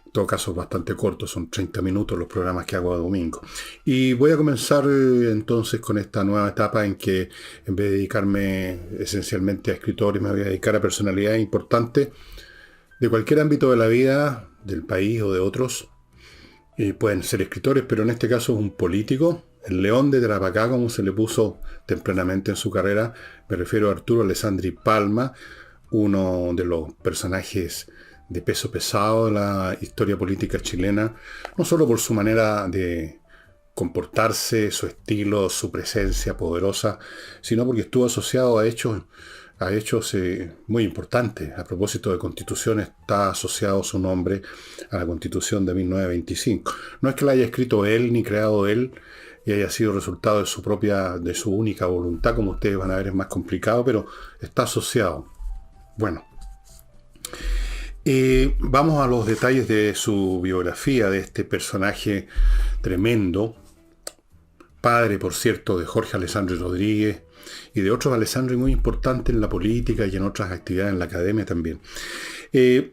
En todo caso es bastante corto, son 30 minutos los programas que hago a domingo. Y voy a comenzar entonces con esta nueva etapa en que, en vez de dedicarme esencialmente a escritores, me voy a dedicar a personalidades importantes de cualquier ámbito de la vida, del país o de otros. Y pueden ser escritores, pero en este caso es un político, el león de Tarapacá, como se le puso tempranamente en su carrera. Me refiero a Arturo Alessandri Palma, uno de los personajes de peso pesado de la historia política chilena, no solo por su manera de comportarse, su estilo, su presencia poderosa, sino porque estuvo asociado a hechos muy importantes. A propósito de Constitución, está asociado su nombre a la Constitución de 1925. No es que la haya escrito él ni creado él y haya sido resultado de su única voluntad, como ustedes van a ver es más complicado, pero está asociado. Bueno. Vamos a los detalles de su biografía, de este personaje tremendo, padre, por cierto, de Jorge Alessandri Rodríguez y de otros Alessandri muy importantes en la política y en otras actividades en la academia también.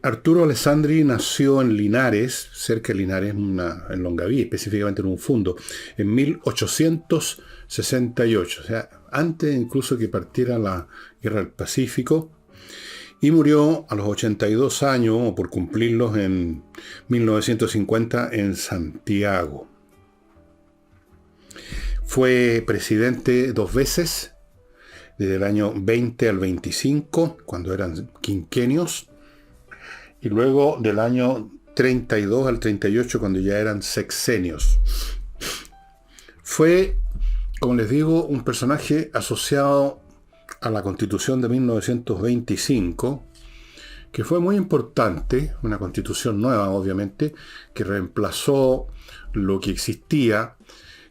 Arturo Alessandri nació en Linares, cerca de Linares, en Longaví, específicamente en un fundo, en 1868, o sea, antes incluso que partiera la Guerra del Pacífico. Y murió a los 82 años, o por cumplirlos, en 1950 en Santiago. Fue presidente 2 veces, desde el año 20 al 25, cuando eran quinquenios, y luego del año 32 al 38, cuando ya eran sexenios. Fue, como les digo, un personaje asociado a la Constitución de 1925, que fue muy importante, una constitución nueva, obviamente, que reemplazó lo que existía,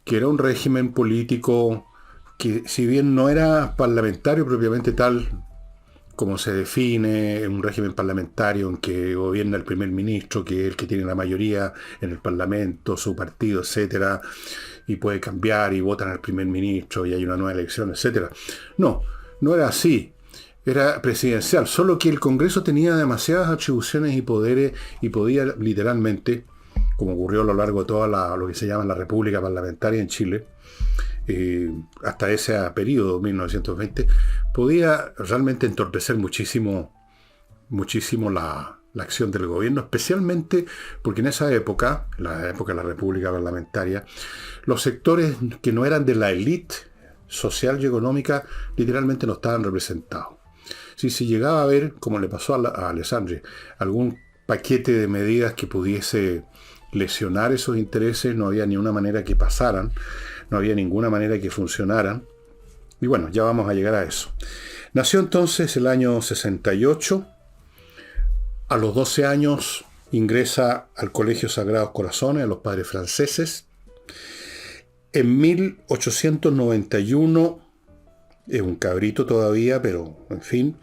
que era un régimen político que, si bien no era parlamentario propiamente tal como se define, un régimen parlamentario en que gobierna el primer ministro, que es el que tiene la mayoría en el parlamento, su partido, etcétera, y puede cambiar y votan al primer ministro y hay una nueva elección, etcétera. No era así, era presidencial, solo que el Congreso tenía demasiadas atribuciones y poderes y podía literalmente, como ocurrió a lo largo de toda lo que se llama la República Parlamentaria en Chile, hasta ese periodo, 1920, podía realmente entorpecer muchísimo la acción del gobierno, especialmente porque en esa época, la época de la República Parlamentaria, los sectores que no eran de la élite social y económica literalmente no estaban representados. Si se llegaba a ver, como le pasó a Alessandri, algún paquete de medidas que pudiese lesionar esos intereses, no había ni una manera que pasaran. no había ninguna manera que funcionaran. Y bueno, ya vamos a llegar a eso. Nació entonces el año 68. A los 12 años ingresa al Colegio Sagrados Corazones, a los padres franceses. En 1891, es un cabrito todavía, pero en fin,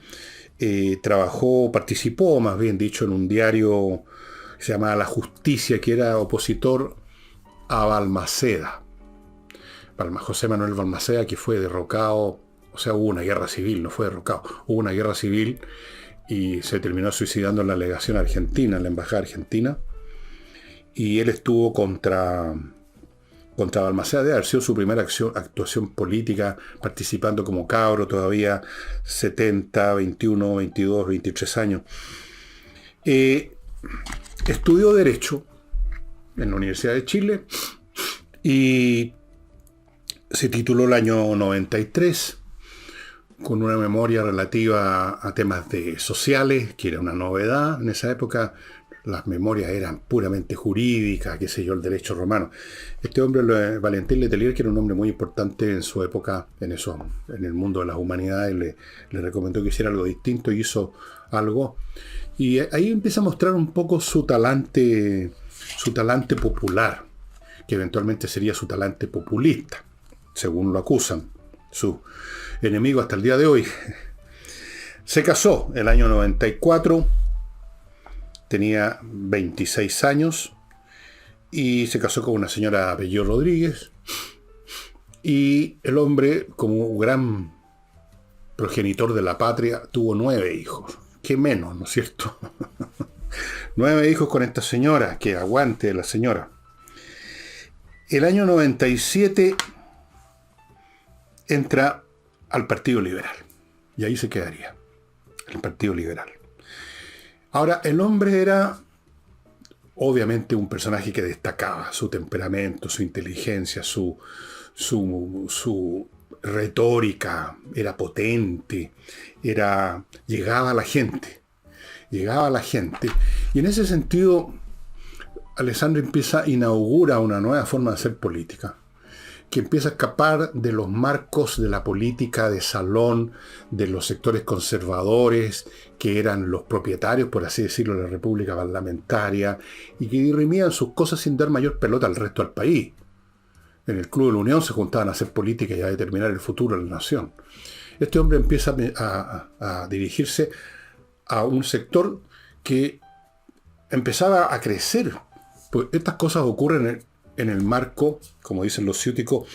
participó más bien dicho, en un diario que se llamaba La Justicia, que era opositor a Balmaceda. José Manuel Balmaceda, que fue derrocado, o sea, hubo una guerra civil, no fue derrocado, hubo una guerra civil y se terminó suicidando en la legación argentina, en la embajada argentina, y él estuvo contra Balmaceda, de haber sido su primera actuación política, participando como cabro todavía, 70, 21, 22, 23 años. Estudió Derecho en la Universidad de Chile y se tituló el año 93 con una memoria relativa a temas sociales, que era una novedad en esa época. Las memorias eran puramente jurídicas, qué sé yo, el derecho romano. Este hombre, Valentin Letelier, que era un hombre muy importante en su época, en el mundo de las humanidades, le recomendó que hiciera algo distinto y hizo algo. Y ahí empieza a mostrar un poco su talante popular, que eventualmente sería su talante populista, según lo acusan sus enemigos hasta el día de hoy. Se casó el año 94. Tenía 26 años y se casó con una señora Apellido Rodríguez. Y el hombre, como gran progenitor de la patria, tuvo 9 hijos. ¿Qué menos, no es cierto? 9 hijos con esta señora, que aguante la señora. El año 97 entra al Partido Liberal. Y ahí se quedaría, el Partido Liberal. Ahora, el hombre era obviamente un personaje que destacaba su temperamento, su inteligencia, su retórica, era potente, llegaba a la gente. Y en ese sentido, Alessandro inaugura una nueva forma de hacer política, que empieza a escapar de los marcos de la política de salón, de los sectores conservadores, que eran los propietarios, por así decirlo, de la República Parlamentaria, y que dirimían sus cosas sin dar mayor pelota al resto del país. En el Club de la Unión se juntaban a hacer política y a determinar el futuro de la nación. Este hombre empieza a dirigirse a un sector que empezaba a crecer. Pues estas cosas ocurren en el marco, como dicen los ciúticos,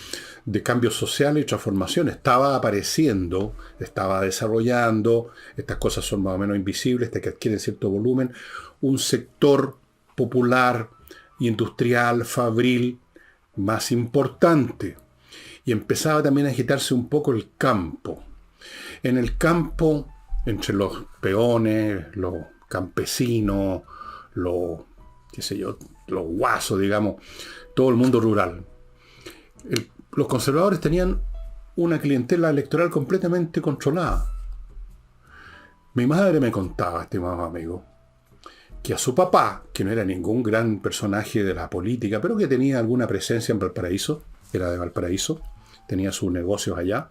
de cambios sociales y transformación. Estaba apareciendo, estaba desarrollando, estas cosas son más o menos invisibles, hasta que adquieren cierto volumen, un sector popular, industrial, fabril, más importante. Y empezaba también a agitarse un poco el campo. En el campo, entre los peones, los campesinos, los guasos, digamos, todo el mundo rural. Los conservadores tenían una clientela electoral completamente controlada. Mi madre me contaba, estimados amigos, que a su papá, que no era ningún gran personaje de la política, pero que tenía alguna presencia en Valparaíso, era de Valparaíso, tenía sus negocios allá,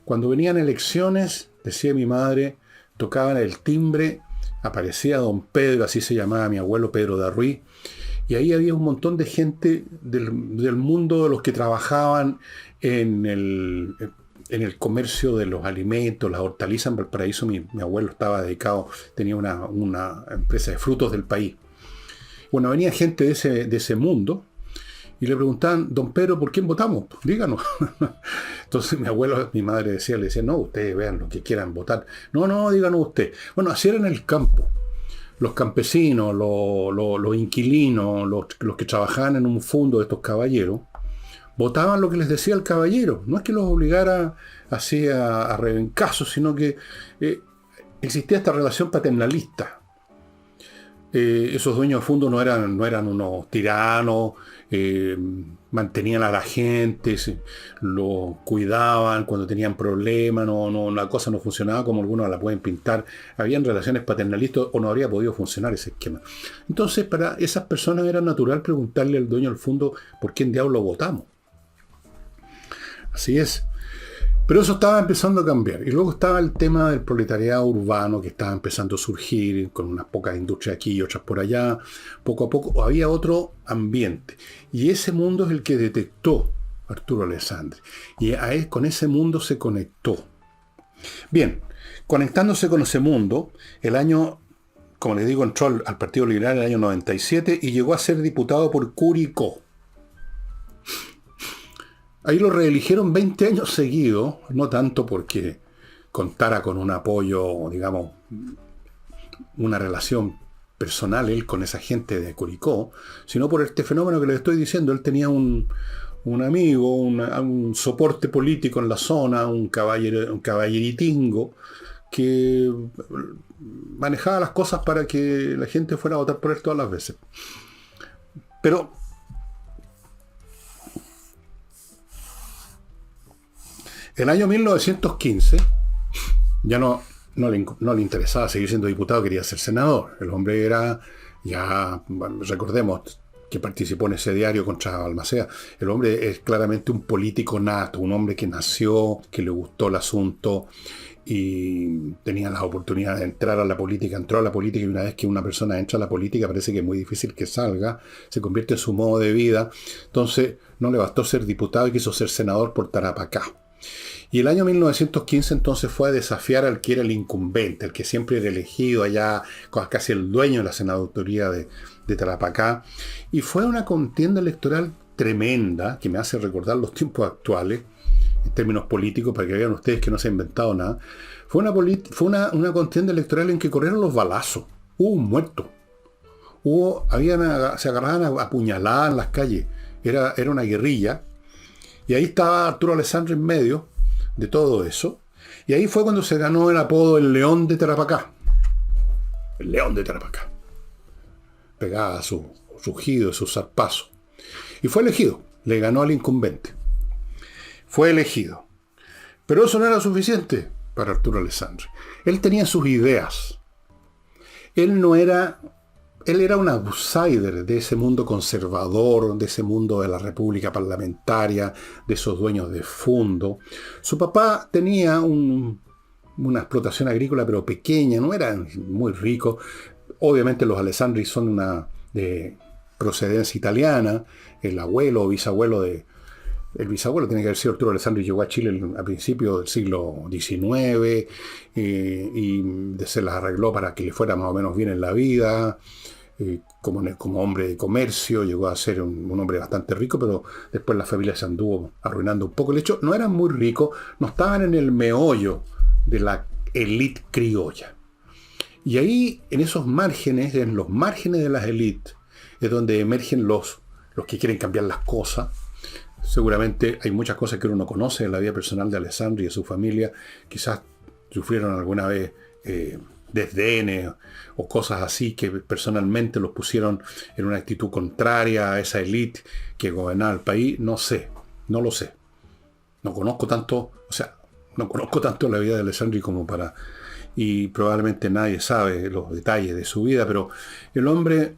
cuando venían elecciones, decía mi madre, tocaban el timbre, aparecía don Pedro, así se llamaba mi abuelo Pedro de Ruiz, y ahí había un montón de gente del mundo de los que trabajaban en el comercio de los alimentos, las hortalizas en Valparaíso. Mi abuelo estaba dedicado, tenía una empresa de frutos del país. Bueno, venía gente de ese mundo y le preguntaban, don Pedro, ¿por quién votamos? Díganos. Entonces mi madre le decía, no, ustedes vean lo que quieran votar. No, díganos usted. Bueno, así era en el campo. Los campesinos, los inquilinos, los que trabajaban en un fondo de estos caballeros, votaban lo que les decía el caballero. No es que los obligara así a rebencazos, sino que existía esta relación paternalista. Esos dueños de fondo no eran unos tiranos, mantenían a la gente, lo cuidaban cuando tenían problemas, la cosa no funcionaba como algunos la pueden pintar. Habían relaciones paternalistas o no habría podido funcionar ese esquema. Entonces, para esas personas era natural preguntarle al dueño del fondo por quién diablo votamos. Así es. Pero eso estaba empezando a cambiar. Y luego estaba el tema del proletariado urbano que estaba empezando a surgir, con unas pocas industrias aquí y otras por allá. Poco a poco había otro ambiente. Y ese mundo es el que detectó Arturo Alessandri. Y con ese mundo se conectó. Bien, conectándose con ese mundo, el año, como les digo, entró al Partido Liberal en el año 97 y llegó a ser diputado por Curicó. Ahí lo reeligieron 20 años seguidos, no tanto porque contara con un apoyo, digamos, una relación personal él con esa gente de Curicó, sino por este fenómeno que les estoy diciendo. Él tenía un amigo, un soporte político en la zona, un caballeritingo, que manejaba las cosas para que la gente fuera a votar por él todas las veces. Pero el año 1915 ya no le interesaba seguir siendo diputado, quería ser senador. El hombre era, ya recordemos que participó en ese diario contra Balmaceda, el hombre es claramente un político nato, un hombre que nació, que le gustó el asunto y tenía las oportunidades de entrar a la política, entró a la política, y una vez que una persona entra a la política parece que es muy difícil que salga, se convierte en su modo de vida. Entonces no le bastó ser diputado y quiso ser senador por Tarapacá. Y el año 1915 entonces fue a desafiar al que era el incumbente, el que siempre era elegido allá, casi el dueño de la senaduría de Tarapacá. Y fue una contienda electoral tremenda, que me hace recordar los tiempos actuales, en términos políticos, para que vean ustedes que no se ha inventado nada. Fue una contienda electoral en que corrieron los balazos. Hubo un muerto. Se agarraban a puñaladas en las calles. Era una guerrilla. Y ahí estaba Arturo Alessandri en medio de todo eso. Y ahí fue cuando se ganó el apodo el León de Tarapacá. El León de Tarapacá. Pegaba su rugido, su zarpazo. Y fue elegido. Le ganó al incumbente. Fue elegido. Pero eso no era suficiente para Arturo Alessandri. Él tenía sus ideas. Él era un outsider de ese mundo conservador, de ese mundo de la república parlamentaria, de esos dueños de fondo. Su papá tenía una explotación agrícola, pero pequeña, no era muy rico. Obviamente los Alessandri son de procedencia italiana. El abuelo o bisabuelo el bisabuelo tiene que haber sido Arturo Alessandri, llegó a Chile a principios del siglo XIX y se las arregló para que le fuera más o menos bien en la vida. Como hombre de comercio, llegó a ser un hombre bastante rico, pero después la familia se anduvo arruinando un poco. De hecho, no eran muy ricos, no estaban en el meollo de la élite criolla. Y ahí, en esos márgenes, en los márgenes de las élites, es donde emergen los que quieren cambiar las cosas. Seguramente hay muchas cosas que uno no conoce en la vida personal de Alessandri y de su familia. Quizás sufrieron alguna vez desdenes o cosas así que personalmente los pusieron en una actitud contraria a esa élite que gobernaba el país. No sé, no lo sé. No conozco tanto la vida de Alessandri como para... Y probablemente nadie sabe los detalles de su vida, pero el hombre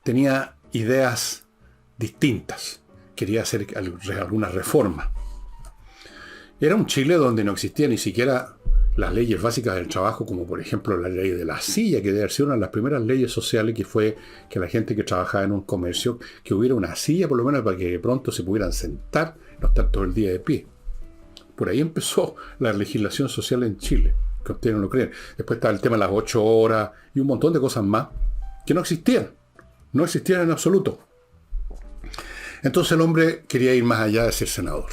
tenía ideas distintas. Quería hacer alguna reforma. Era un Chile donde no existía ni siquiera las leyes básicas del trabajo, como por ejemplo la ley de la silla, que debe haber sido una de las primeras leyes sociales, que fue que la gente que trabajaba en un comercio, que hubiera una silla por lo menos para que de pronto se pudieran sentar, no estar todo el día de pie. Por ahí empezó la legislación social en Chile, que ustedes no lo creen. Después está el tema de las 8 horas y un montón de cosas más que no existían. No existían en absoluto. Entonces el hombre quería ir más allá de ser senador.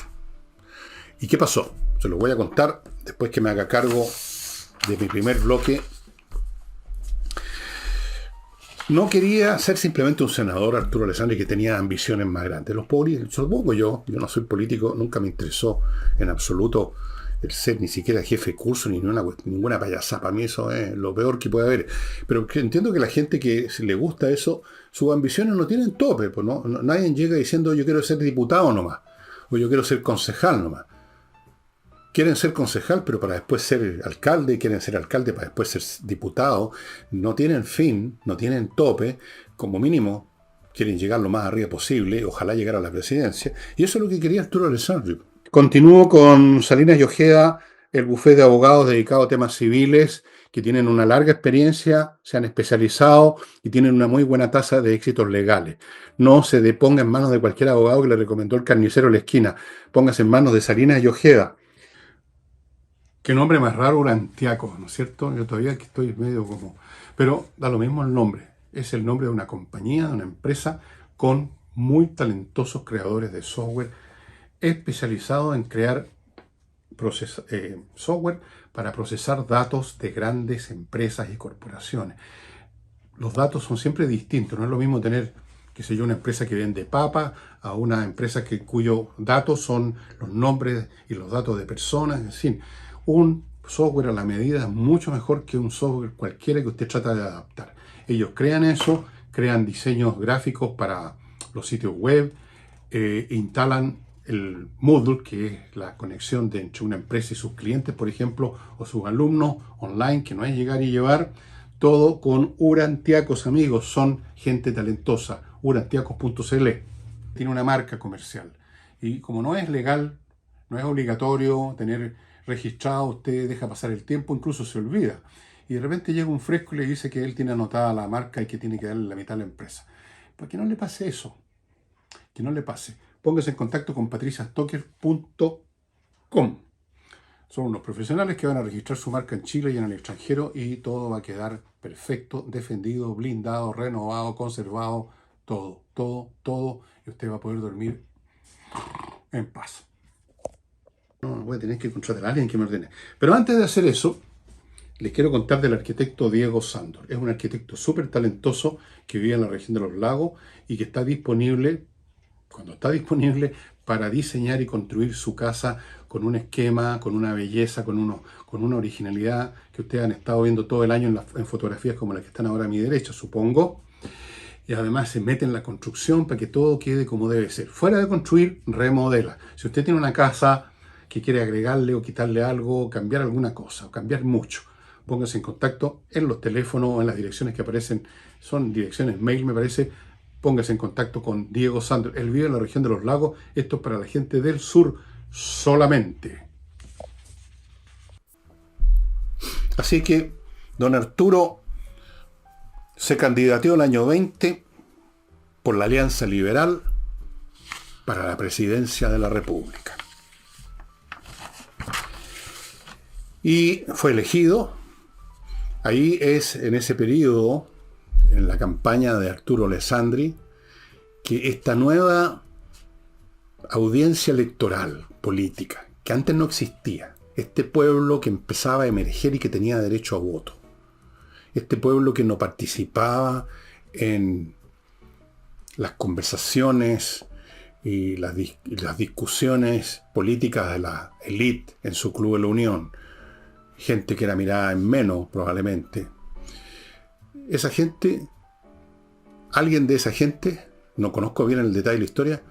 ¿Y qué pasó? Se lo voy a contar después que me haga cargo de mi primer bloque. No quería ser simplemente un senador, Arturo Alessandri, que tenía ambiciones más grandes. Los pobres, supongo yo no soy político, nunca me interesó en absoluto el ser ni siquiera jefe de curso, ni ninguna payasada. Para mí eso es lo peor que puede haber. Pero entiendo que la gente que le gusta eso, sus ambiciones no tienen tope. Pues nadie llega diciendo yo quiero ser diputado nomás, o yo quiero ser concejal nomás. Quieren ser concejal, pero para después ser alcalde, quieren ser alcalde para después ser diputado. No tienen fin, no tienen tope. Como mínimo, quieren llegar lo más arriba posible, ojalá llegar a la presidencia, y eso es lo que quería Arturo Alessandri. Continúo con Salinas y Ojeda, el bufete de abogados dedicado a temas civiles, que tienen una larga experiencia, se han especializado y tienen una muy buena tasa de éxitos legales. No se deponga en manos de cualquier abogado que le recomendó el carnicero de la esquina, póngase en manos de Salinas y Ojeda. Qué nombre más raro, Urantiaco, ¿no es cierto? Yo todavía aquí estoy medio como... Pero da lo mismo el nombre. Es el nombre de una compañía, de una empresa con muy talentosos creadores de software especializados en crear software para procesar datos de grandes empresas y corporaciones. Los datos son siempre distintos. No es lo mismo tener, qué sé yo, una empresa que vende papa a una empresa cuyos datos son los nombres y los datos de personas. En fin, un software a la medida es mucho mejor que un software cualquiera que usted trata de adaptar. Ellos crean eso, crean diseños gráficos para los sitios web, instalan el Moodle, que es la conexión entre una empresa y sus clientes, por ejemplo, o sus alumnos online, que no es llegar y llevar, todo con Urantiacos, amigos, son gente talentosa, urantiacos.cl. Tiene una marca comercial. Y como no es legal, no es obligatorio tener registrado, usted deja pasar el tiempo, incluso se olvida. Y de repente llega un fresco y le dice que él tiene anotada la marca y que tiene que darle la mitad a la empresa. Para que no le pase eso, que no le pase. Póngase en contacto con patriciastocker.com. Son unos profesionales que van a registrar su marca en Chile y en el extranjero y todo va a quedar perfecto, defendido, blindado, renovado, conservado, todo. Y usted va a poder dormir en paz. No, voy a tener que contratar a alguien que me ordene. Pero antes de hacer eso, les quiero contar del arquitecto Diego Sándor. Es un arquitecto súper talentoso que vive en la región de los lagos y que está disponible, cuando está disponible, para diseñar y construir su casa con un esquema, con una belleza, con una originalidad que ustedes han estado viendo todo el año en fotografías como las que están ahora a mi derecha, supongo. Y además se mete en la construcción para que todo quede como debe ser. Fuera de construir, remodela. Si usted tiene una casa que quiere agregarle o quitarle algo, cambiar alguna cosa, o cambiar mucho, póngase en contacto en los teléfonos o en las direcciones que aparecen. Son direcciones mail, me parece. Póngase en contacto con Diego Sándor. Él vive en la región de los lagos. Esto es para la gente del sur solamente. Así que don Arturo se candidateó el año 20 por la Alianza Liberal para la presidencia de la República. Y fue elegido. Ahí es, en ese periodo, en la campaña de Arturo Alessandri, que esta nueva audiencia electoral política, que antes no existía, este pueblo que empezaba a emerger y que tenía derecho a voto, este pueblo que no participaba en las conversaciones y las discusiones políticas de la élite en su club de la Unión, gente que era mirada en menos probablemente. Esa gente, alguien de esa gente, no conozco bien el detalle de la historia,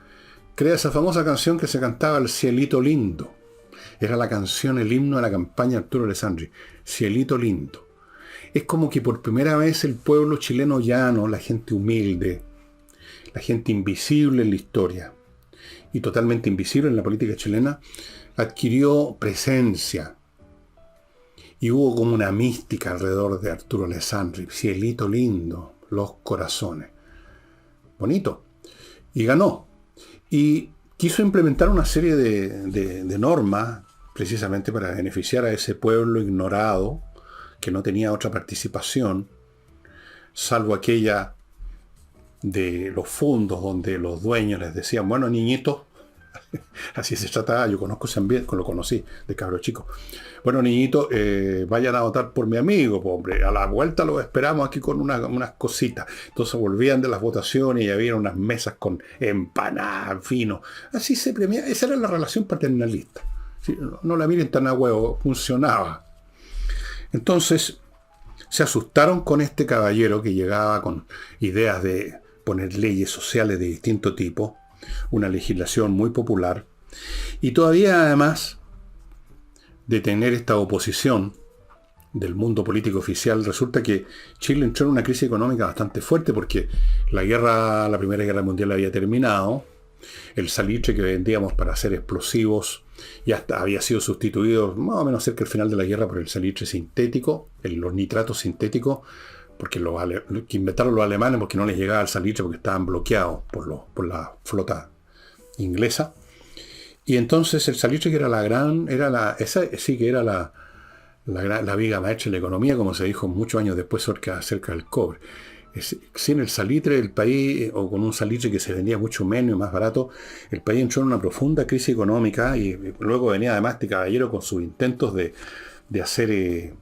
crea esa famosa canción que se cantaba, El Cielito Lindo. Era la canción, el himno de la campaña de Arturo Alessandri, Cielito Lindo. Es como que por primera vez el pueblo chileno llano, la gente humilde, la gente invisible en la historia y totalmente invisible en la política chilena, adquirió presencia. Y hubo como una mística alrededor de Arturo Alessandri. Cielito lindo, los corazones. Bonito. Y ganó. Y quiso implementar una serie de normas precisamente para beneficiar a ese pueblo ignorado que no tenía otra participación, salvo aquella de los fondos donde los dueños les decían, bueno, niñitos, así se trataba, yo conozco ese ambiente, lo conocí de cabro chico. Bueno, niñitos, vayan a votar por mi amigo, hombre. A la vuelta los esperamos aquí con unas cositas. Entonces volvían de las votaciones y había unas mesas con empanadas, vino. Así se premiaba. Esa era la relación paternalista. ¿Sí? No la miren tan a huevo, funcionaba. Entonces se asustaron con este caballero que llegaba con ideas de poner leyes sociales de distinto tipo, una legislación muy popular, y todavía además de tener esta oposición del mundo político oficial, resulta que Chile entró en una crisis económica bastante fuerte porque la Primera Guerra Mundial había terminado, el salitre que vendíamos para hacer explosivos ya había sido sustituido más o menos cerca del final de la guerra por el salitre sintético, los nitratos sintéticos, porque que inventaron los alemanes porque no les llegaba el salitre porque estaban bloqueados por la flota inglesa. Y entonces el salitre, que era la viga maestra de la economía, como se dijo muchos años después acerca del cobre. Sin el salitre, el país, o con un salitre que se vendía mucho menos y más barato, el país entró en una profunda crisis económica y luego venía además este caballero con sus intentos de hacer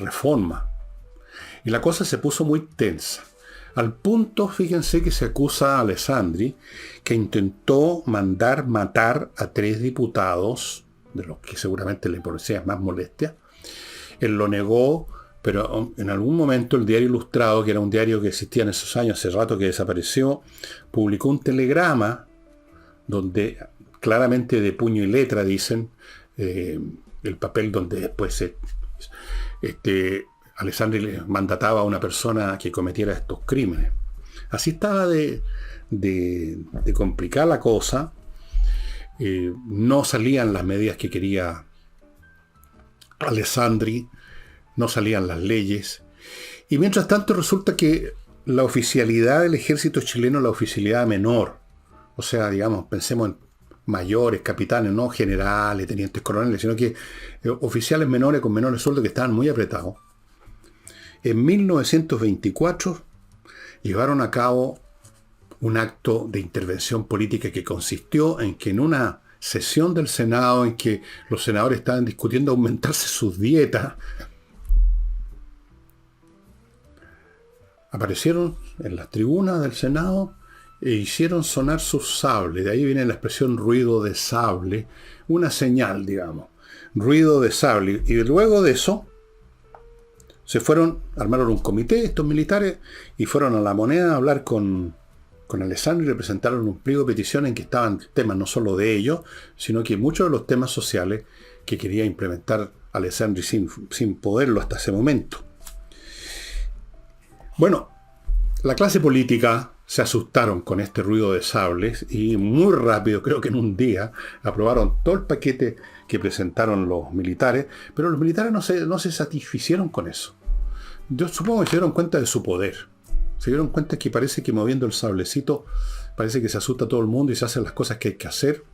reforma. Y la cosa se puso muy tensa. Al punto, fíjense, que se acusa a Alessandri que intentó mandar matar a 3 diputados, de los que seguramente le producía más molestia. Él lo negó, pero en algún momento el Diario Ilustrado, que era un diario que existía en esos años, hace rato que desapareció, publicó un telegrama donde claramente de puño y letra dicen el papel donde después Alessandri le mandataba a una persona que cometiera estos crímenes. Así estaba de complicada la cosa. No salían las medidas que quería Alessandri, no salían las leyes. Y mientras tanto resulta que la oficialidad del ejército chileno, la oficialidad menor, o sea, digamos, pensemos en mayores, capitanes, no generales, tenientes coroneles, sino que oficiales menores con menores sueldos que estaban muy apretados. En 1924 llevaron a cabo un acto de intervención política que consistió en que en una sesión del Senado en que los senadores estaban discutiendo aumentarse sus dietas, aparecieron en las tribunas del Senado e hicieron sonar sus sables. De ahí viene la expresión ruido de sable, una señal, digamos, ruido de sable. Y luego de eso armaron un comité, estos militares, y fueron a La Moneda a hablar con Alessandri y le presentaron un pliego de petición en que estaban temas no solo de ellos, sino que muchos de los temas sociales que quería implementar Alessandri sin poderlo hasta ese momento. Bueno, la clase política se asustaron con este ruido de sables y muy rápido, creo que en un día, aprobaron todo el paquete que presentaron los militares, pero los militares no se satisficieron con eso. Yo supongo que se dieron cuenta de su poder. Se dieron cuenta que parece que moviendo el sablecito, parece que se asusta a todo el mundo y se hacen las cosas que hay que hacer.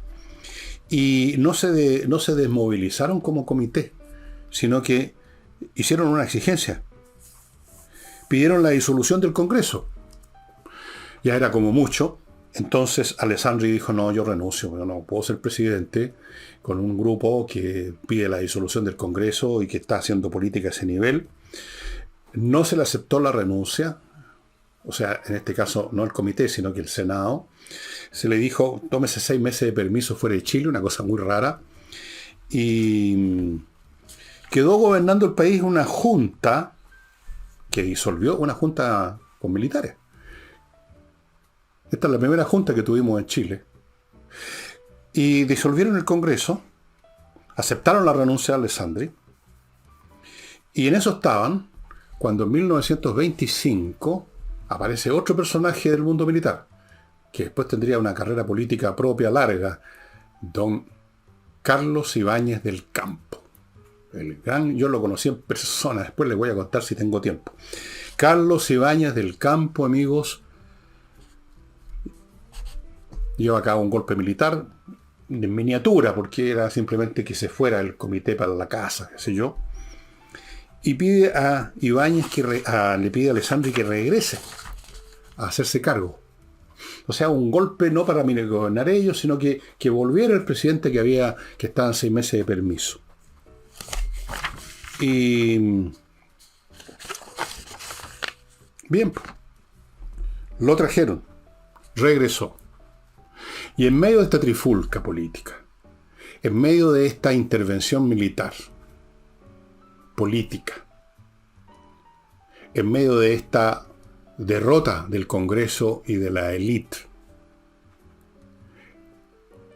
Y no se desmovilizaron como comité, sino que hicieron una exigencia. Pidieron la disolución del Congreso. Ya era como mucho. Entonces Alessandri dijo, no, yo renuncio, yo no puedo ser presidente con un grupo que pide la disolución del Congreso y que está haciendo política a ese nivel. No se le aceptó la renuncia, o sea, en este caso no el comité, sino que el Senado. Se le dijo, tómese 6 meses de permiso fuera de Chile, una cosa muy rara. Y quedó gobernando el país una junta que disolvió, una junta con militares. Esta es la primera junta que tuvimos en Chile. Y disolvieron el Congreso, aceptaron la renuncia de Alessandri, y en eso estaban cuando en 1925 aparece otro personaje del mundo militar, que después tendría una carrera política propia larga, don Carlos Ibáñez del Campo. Yo lo conocí en persona, después les voy a contar si tengo tiempo. Carlos Ibáñez del Campo, amigos, lleva a cabo un golpe militar en miniatura, porque era simplemente que se fuera el comité para la casa, qué sé yo, y pide a Ibáñez le pide a Alessandri que regrese a hacerse cargo. O sea, un golpe no para gobernar ellos, sino que volviera el presidente que estaba en 6 meses de permiso. Y bien, lo trajeron, regresó. Y en medio de esta trifulca política, en medio de esta intervención militar, política, en medio de esta derrota del Congreso y de la élite,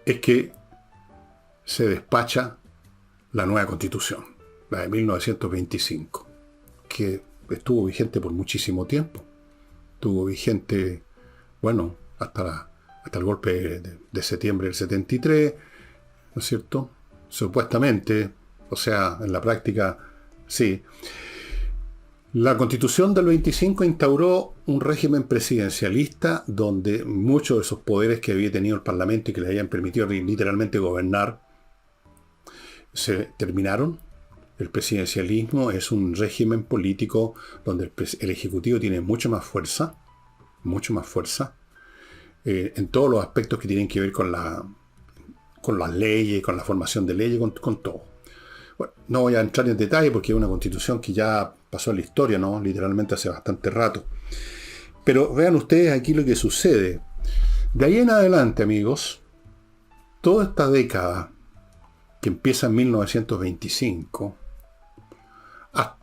es que se despacha la nueva Constitución. la de 1925, que estuvo vigente por muchísimo tiempo. Estuvo vigente, bueno, hasta el golpe de septiembre del 73, ¿no es cierto? Supuestamente, o sea, en la práctica, sí. La Constitución del 25 instauró un régimen presidencialista donde muchos de esos poderes que había tenido el Parlamento y que le habían permitido literalmente gobernar se terminaron. El presidencialismo es un régimen político donde el Ejecutivo tiene mucho más fuerza en todos los aspectos que tienen que ver con las leyes, con la formación de leyes, con todo. Bueno, no voy a entrar en detalle porque es una constitución que ya pasó en la historia, ¿no? Literalmente hace bastante rato. Pero vean ustedes aquí lo que sucede. De ahí en adelante, amigos, toda esta década que empieza en 1925,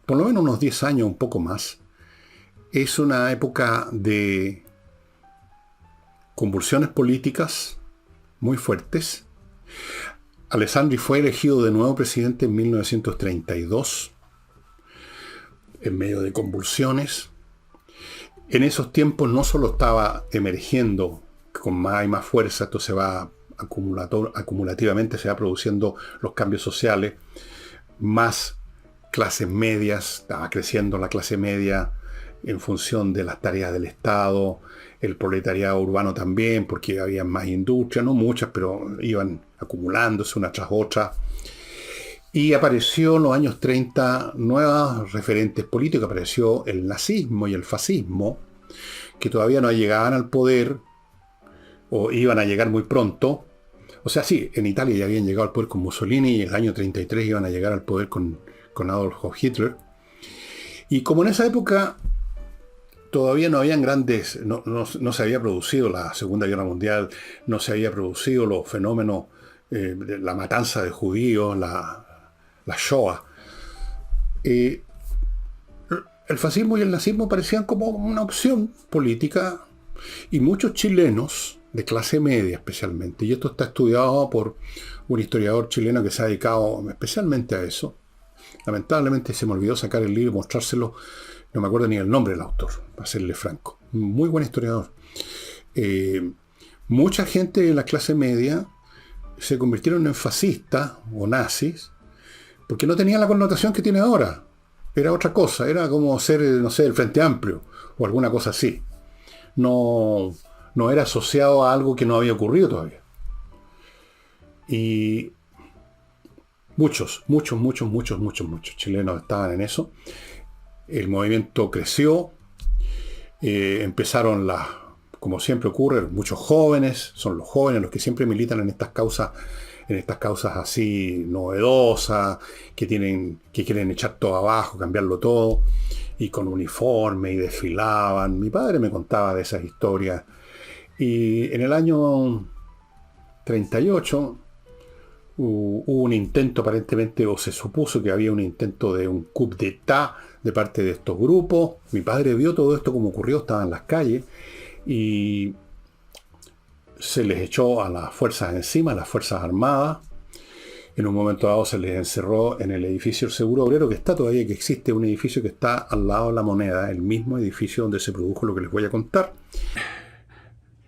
por lo menos unos 10 años, un poco más, es una época de convulsiones políticas muy fuertes. Alessandri fue elegido de nuevo presidente en 1932, en medio de convulsiones. En esos tiempos no solo estaba emergiendo con más y más fuerza, esto se va acumulativamente, se va produciendo los cambios sociales, más clases medias, estaba creciendo la clase media en función de las tareas del Estado, el proletariado urbano también, porque había más industria, no muchas, pero iban acumulándose una tras otra. Y apareció en los años 30 nuevos referentes políticos, apareció el nazismo y el fascismo, que todavía no llegaban al poder, o iban a llegar muy pronto. O sea, sí, en Italia ya habían llegado al poder con Mussolini, y en el año 33 iban a llegar al poder con Adolf Hitler. Y como en esa época todavía no habían grandes, no se había producido la Segunda Guerra Mundial, no se había producido los fenómenos, de la matanza de judíos, la Shoah. El fascismo y el nazismo parecían como una opción política, y muchos chilenos, de clase media especialmente, y esto está estudiado por un historiador chileno que se ha dedicado especialmente a eso. Lamentablemente se me olvidó sacar el libro y mostrárselo, no me acuerdo ni el nombre del autor, para serle franco. Muy buen historiador. Mucha gente de la clase media se convirtieron en fascistas o nazis porque no tenían la connotación que tiene ahora. Era otra cosa, era como ser, no sé, el Frente Amplio o alguna cosa así. No era asociado a algo que no había ocurrido todavía. Y muchos chilenos estaban en eso. El movimiento creció, empezaron como siempre ocurre, muchos jóvenes, son los jóvenes los que siempre militan en estas causas así novedosas, que quieren echar todo abajo, cambiarlo todo, y con uniforme, y desfilaban. Mi padre me contaba de esas historias. Y en el año 38 hubo un intento aparentemente, o se supuso que había un intento de un coup d'état de parte de estos grupos. Mi padre vio todo esto como ocurrió, estaba en las calles, y se les echó a las fuerzas encima, a las fuerzas armadas. En un momento dado se les encerró en el edificio del Seguro Obrero, que está todavía, que existe un edificio que está al lado de la Moneda, el mismo edificio donde se produjo lo que les voy a contar.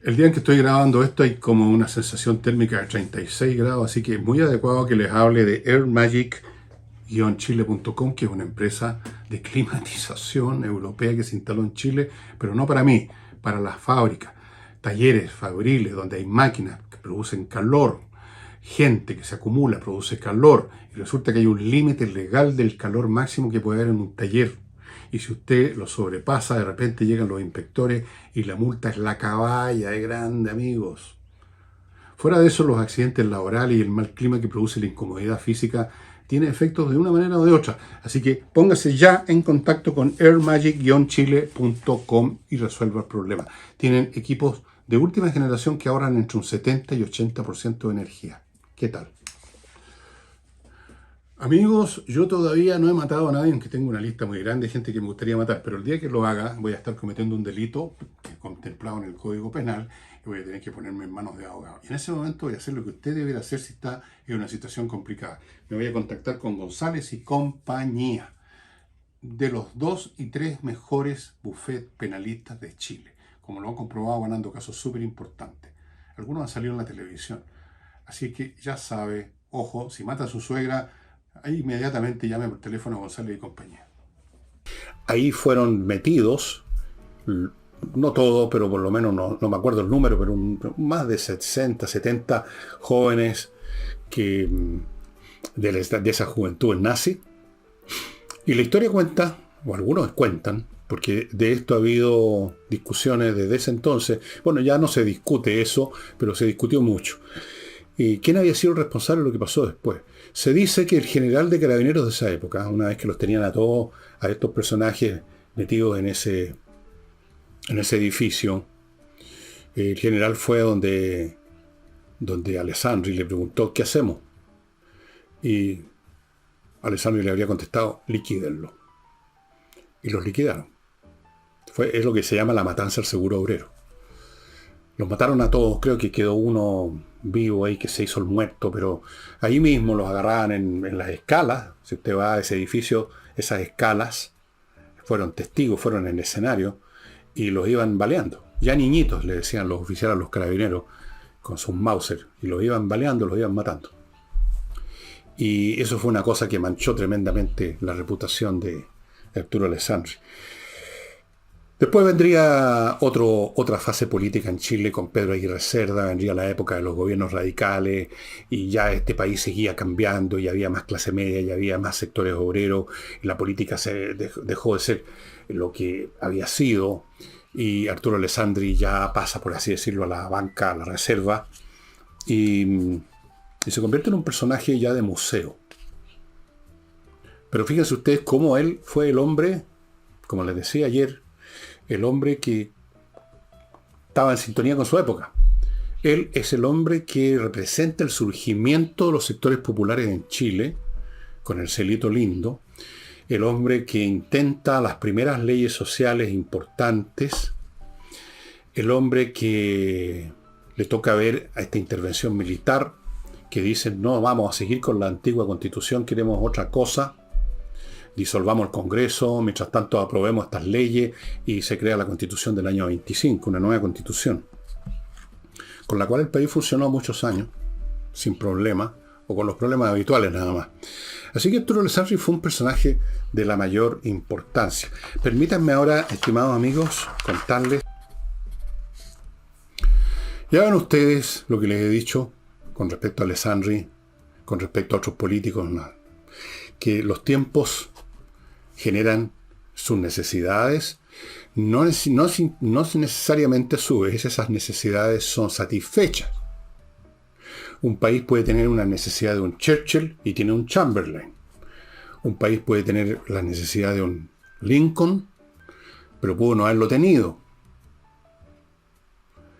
El día en que estoy grabando esto hay como una sensación térmica de 36 grados, así que es muy adecuado que les hable de airmagic-chile.com, que es una empresa de climatización europea que se instaló en Chile, pero no para mí, para las fábricas, talleres fabriles donde hay máquinas que producen calor, gente que se acumula, produce calor, y resulta que hay un límite legal del calor máximo que puede haber en un taller. Y si usted lo sobrepasa, de repente llegan los inspectores y la multa es la caballa de grande, amigos. Fuera de eso, los accidentes laborales y el mal clima que produce la incomodidad física tiene efectos de una manera o de otra. Así que póngase ya en contacto con airmagic-chile.com y resuelva el problema. Tienen equipos de última generación que ahorran entre un 70 y 80% de energía. ¿Qué tal? Amigos, yo todavía no he matado a nadie, aunque tengo una lista muy grande de gente que me gustaría matar, pero el día que lo haga voy a estar cometiendo un delito que es contemplado en el Código Penal y voy a tener que ponerme en manos de abogado. Y en ese momento voy a hacer lo que usted debería hacer si está en una situación complicada. Me voy a contactar con González y compañía, de los 2 y 3 mejores buffets penalistas de Chile. Como lo han comprobado, ganando casos súper importantes. Algunos han salido en la televisión. Así que ya sabe, ojo, si mata a su suegra, ahí inmediatamente llame por teléfono a González y compañía. Ahí fueron metidos, no todo, pero por lo menos no me acuerdo el número, pero más de 60, 70 jóvenes que, de esa juventud nazi. Y la historia cuenta, o algunos cuentan, porque de esto ha habido discusiones desde ese entonces. Bueno, ya no se discute eso, pero se discutió mucho. ¿Y quién había sido el responsable de lo que pasó después? Se dice que el general de carabineros de esa época, una vez que los tenían a todos, a estos personajes metidos en ese edificio, el general fue donde Alessandri le preguntó, ¿qué hacemos? Y Alessandri le habría contestado, liquídenlo. Y los liquidaron. Es lo que se llama la matanza del seguro obrero. Los mataron a todos, creo que quedó uno vivo ahí que se hizo el muerto, pero ahí mismo los agarraban en las escalas. Si usted va a ese edificio, esas escalas fueron testigos, fueron en el escenario y los iban baleando. Ya niñitos, le decían los oficiales a los carabineros con sus Mauser, y los iban baleando, los iban matando. Y eso fue una cosa que manchó tremendamente la reputación de Arturo Alessandri. Después vendría otra fase política en Chile con Pedro Aguirre Cerda, vendría la época de los gobiernos radicales y ya este país seguía cambiando y había más clase media y había más sectores obreros y la política dejó de ser lo que había sido y Arturo Alessandri ya pasa, por así decirlo, a la banca, a la reserva y se convierte en un personaje ya de museo. Pero fíjense ustedes cómo él fue el hombre, como les decía ayer, el hombre que estaba en sintonía con su época. Él es el hombre que representa el surgimiento de los sectores populares en Chile, con el celito lindo, el hombre que intenta las primeras leyes sociales importantes, el hombre que le toca ver a esta intervención militar, que dicen, no, vamos a seguir con la antigua constitución, queremos otra cosa, disolvamos el Congreso, mientras tanto aprobemos estas leyes y se crea la Constitución del año 25, una nueva Constitución, con la cual el país funcionó muchos años, sin problemas, o con los problemas habituales nada más. Así que Arturo Alessandri fue un personaje de la mayor importancia. Permítanme ahora, estimados amigos, contarles. Ya ven ustedes lo que les he dicho con respecto a Alessandri, con respecto a otros políticos, que los tiempos generan sus necesidades, no necesariamente a su vez esas necesidades son satisfechas. Un país puede tener una necesidad de un Churchill y tiene un Chamberlain. Un país puede tener la necesidad de un Lincoln, pero pudo no haberlo tenido.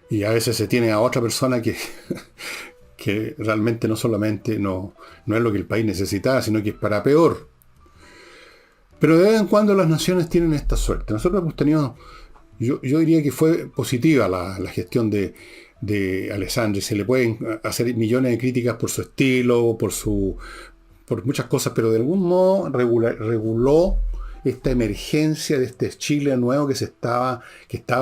Y a veces se tiene a otra persona que realmente no solamente no es lo que el país necesitaba, sino que es para peor. Pero de vez en cuando las naciones tienen esta suerte. Nosotros hemos tenido, yo diría que fue positiva la gestión de Alessandri. Se le pueden hacer millones de críticas por su estilo, por muchas cosas, pero de algún modo reguló esta emergencia de este Chile nuevo que estaba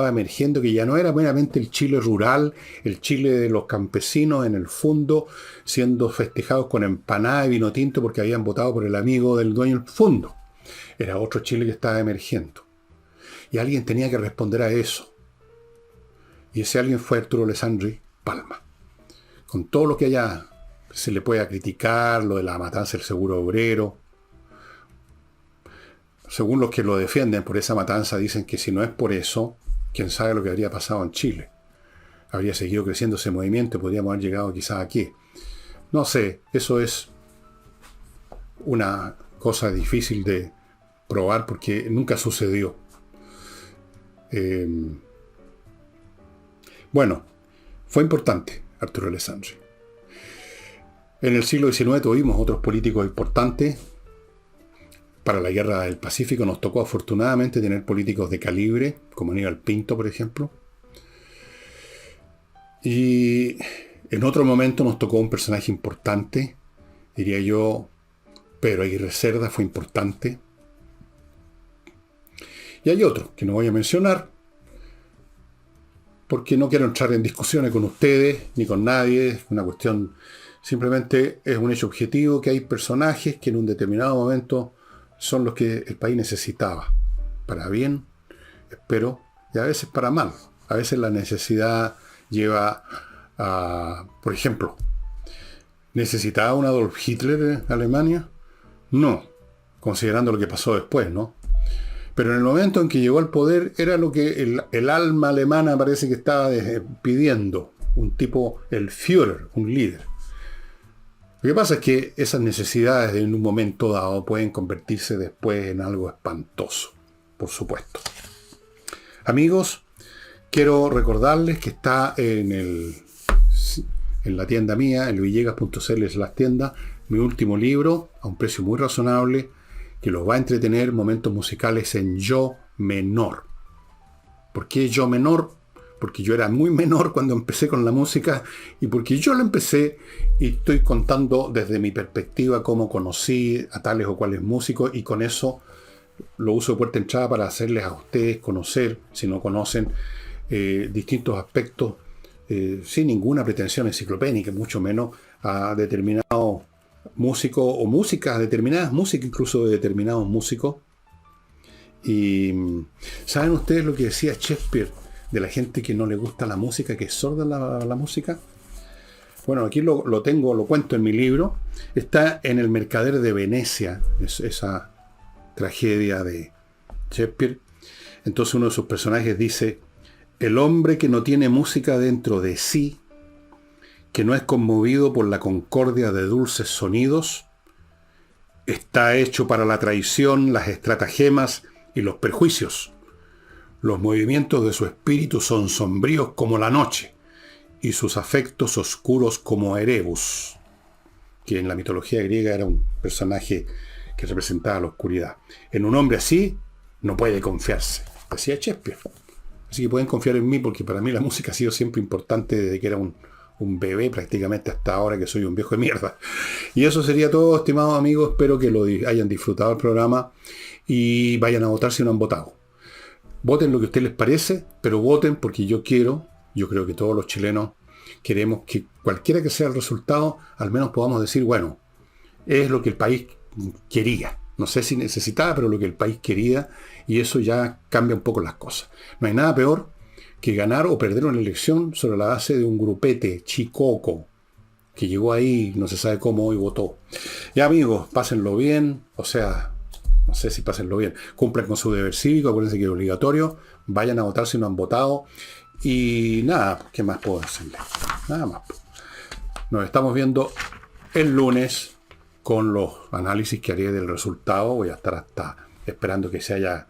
emergiendo, que ya no era meramente el Chile rural, el Chile de los campesinos en el fondo, siendo festejados con empanada y vino tinto porque habían votado por el amigo del dueño del fondo. Era otro Chile que estaba emergiendo. Y alguien tenía que responder a eso. Y ese alguien fue Arturo Alessandri Palma. Con todo lo que allá se le pueda criticar, lo de la matanza del seguro obrero. Según los que lo defienden por esa matanza, dicen que si no es por eso, quién sabe lo que habría pasado en Chile. Habría seguido creciendo ese movimiento y podríamos haber llegado quizás aquí. No sé, eso es una cosa difícil de probar porque nunca sucedió. Bueno, fue importante Arturo Alessandri. En el siglo XIX tuvimos otros políticos importantes. Para la guerra del Pacífico nos tocó afortunadamente tener políticos de calibre, como Aníbal Pinto, por ejemplo. Y en otro momento nos tocó un personaje importante, diría yo, Pedro Aguirre Cerda fue importante. Y hay otro que no voy a mencionar, porque no quiero entrar en discusiones con ustedes, ni con nadie, es una cuestión, simplemente es un hecho objetivo que hay personajes que en un determinado momento son los que el país necesitaba, para bien, espero, y a veces para mal. A veces la necesidad lleva a, por ejemplo, ¿necesitaba un Adolf Hitler en Alemania? No, considerando lo que pasó después, ¿no? Pero en el momento en que llegó al poder era lo que el alma alemana parece que estaba pidiendo, un tipo, el Führer, un líder. Lo que pasa es que esas necesidades en un momento dado pueden convertirse después en algo espantoso, por supuesto. Amigos, quiero recordarles que está en la tienda mía, en villegas.cl/tienda, mi último libro, a un precio muy razonable, que los va a entretener, momentos musicales en yo menor. ¿Por qué yo menor? Porque yo era muy menor cuando empecé con la música y porque yo lo empecé y estoy contando desde mi perspectiva cómo conocí a tales o cuales músicos y con eso lo uso de puerta de entrada para hacerles a ustedes conocer, si no conocen, distintos aspectos sin ninguna pretensión enciclopédica, mucho menos a determinados músicos o músicas, determinadas músicas incluso de determinados músicos. Y ¿saben ustedes lo que decía Shakespeare de la gente que no le gusta la música, que es sorda la música? Bueno, aquí lo cuento en mi libro. Está en El Mercader de Venecia, esa tragedia de Shakespeare. Entonces uno de sus personajes dice: el hombre que no tiene música dentro de sí, que no es conmovido por la concordia de dulces sonidos, está hecho para la traición, las estratagemas y los perjuicios. Los movimientos de su espíritu son sombríos como la noche, y sus afectos oscuros como Erebus, que en la mitología griega era un personaje que representaba la oscuridad. En un hombre así no puede confiarse, decía Shakespeare. Así que pueden confiar en mí, porque para mí la música ha sido siempre importante desde que era un bebé prácticamente hasta ahora que soy un viejo de mierda. Y eso sería todo, estimados amigos. Espero que lo hayan disfrutado el programa y vayan a votar si no han votado. Voten lo que a ustedes les parece, pero voten porque yo creo que todos los chilenos queremos que cualquiera que sea el resultado, al menos podamos decir, bueno, es lo que el país quería. No sé si necesitaba, pero lo que el país quería, y eso ya cambia un poco las cosas. No hay nada peor que ganar o perder una elección sobre la base de un grupete chicoco que llegó ahí, no se sabe cómo, y votó. Ya amigos, pásenlo bien, o sea, no sé si pásenlo bien, cumplan con su deber cívico, acuérdense que es obligatorio, vayan a votar si no han votado, y nada, ¿qué más puedo decirles? Nada más. Nos estamos viendo el lunes con los análisis que haré del resultado. Voy a estar hasta esperando que se haya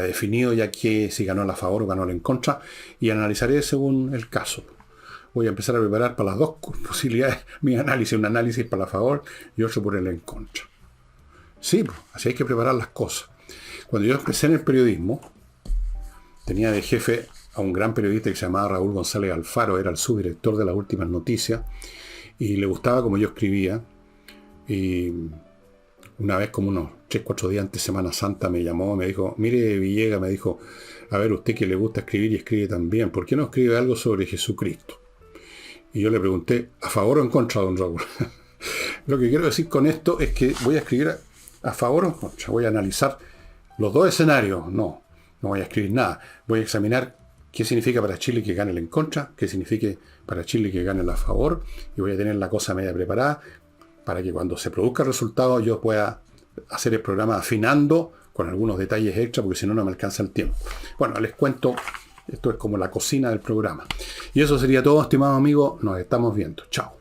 definido ya que si ganó a favor o ganó en contra, y analizaré según el caso. Voy a empezar a preparar para las dos posibilidades mi análisis, un análisis para la favor y otro por el en contra. Sí, así hay que preparar las cosas. Cuando yo empecé en el periodismo, tenía de jefe a un gran periodista que se llamaba Raúl González Alfaro, era el subdirector de Las Últimas Noticias, y le gustaba como yo escribía. Y una vez, como unos 3-4 días antes de Semana Santa, me llamó y me dijo: mire Villegas, me dijo, a ver, usted que le gusta escribir y escribe también, ¿por qué no escribe algo sobre Jesucristo? Y yo le pregunté: ¿a favor o en contra, don Raúl? Lo que quiero decir con esto es que voy a escribir a favor o en contra, voy a analizar los dos escenarios. No voy a escribir nada, voy a examinar qué significa para Chile que gane el en contra, qué significa para Chile que gane el a favor, y voy a tener la cosa media preparada para que cuando se produzca el resultado yo pueda hacer el programa afinando con algunos detalles extra, porque si no, no me alcanza el tiempo. Bueno, les cuento, esto es como la cocina del programa. Y eso sería todo, estimados amigos, nos estamos viendo. Chao.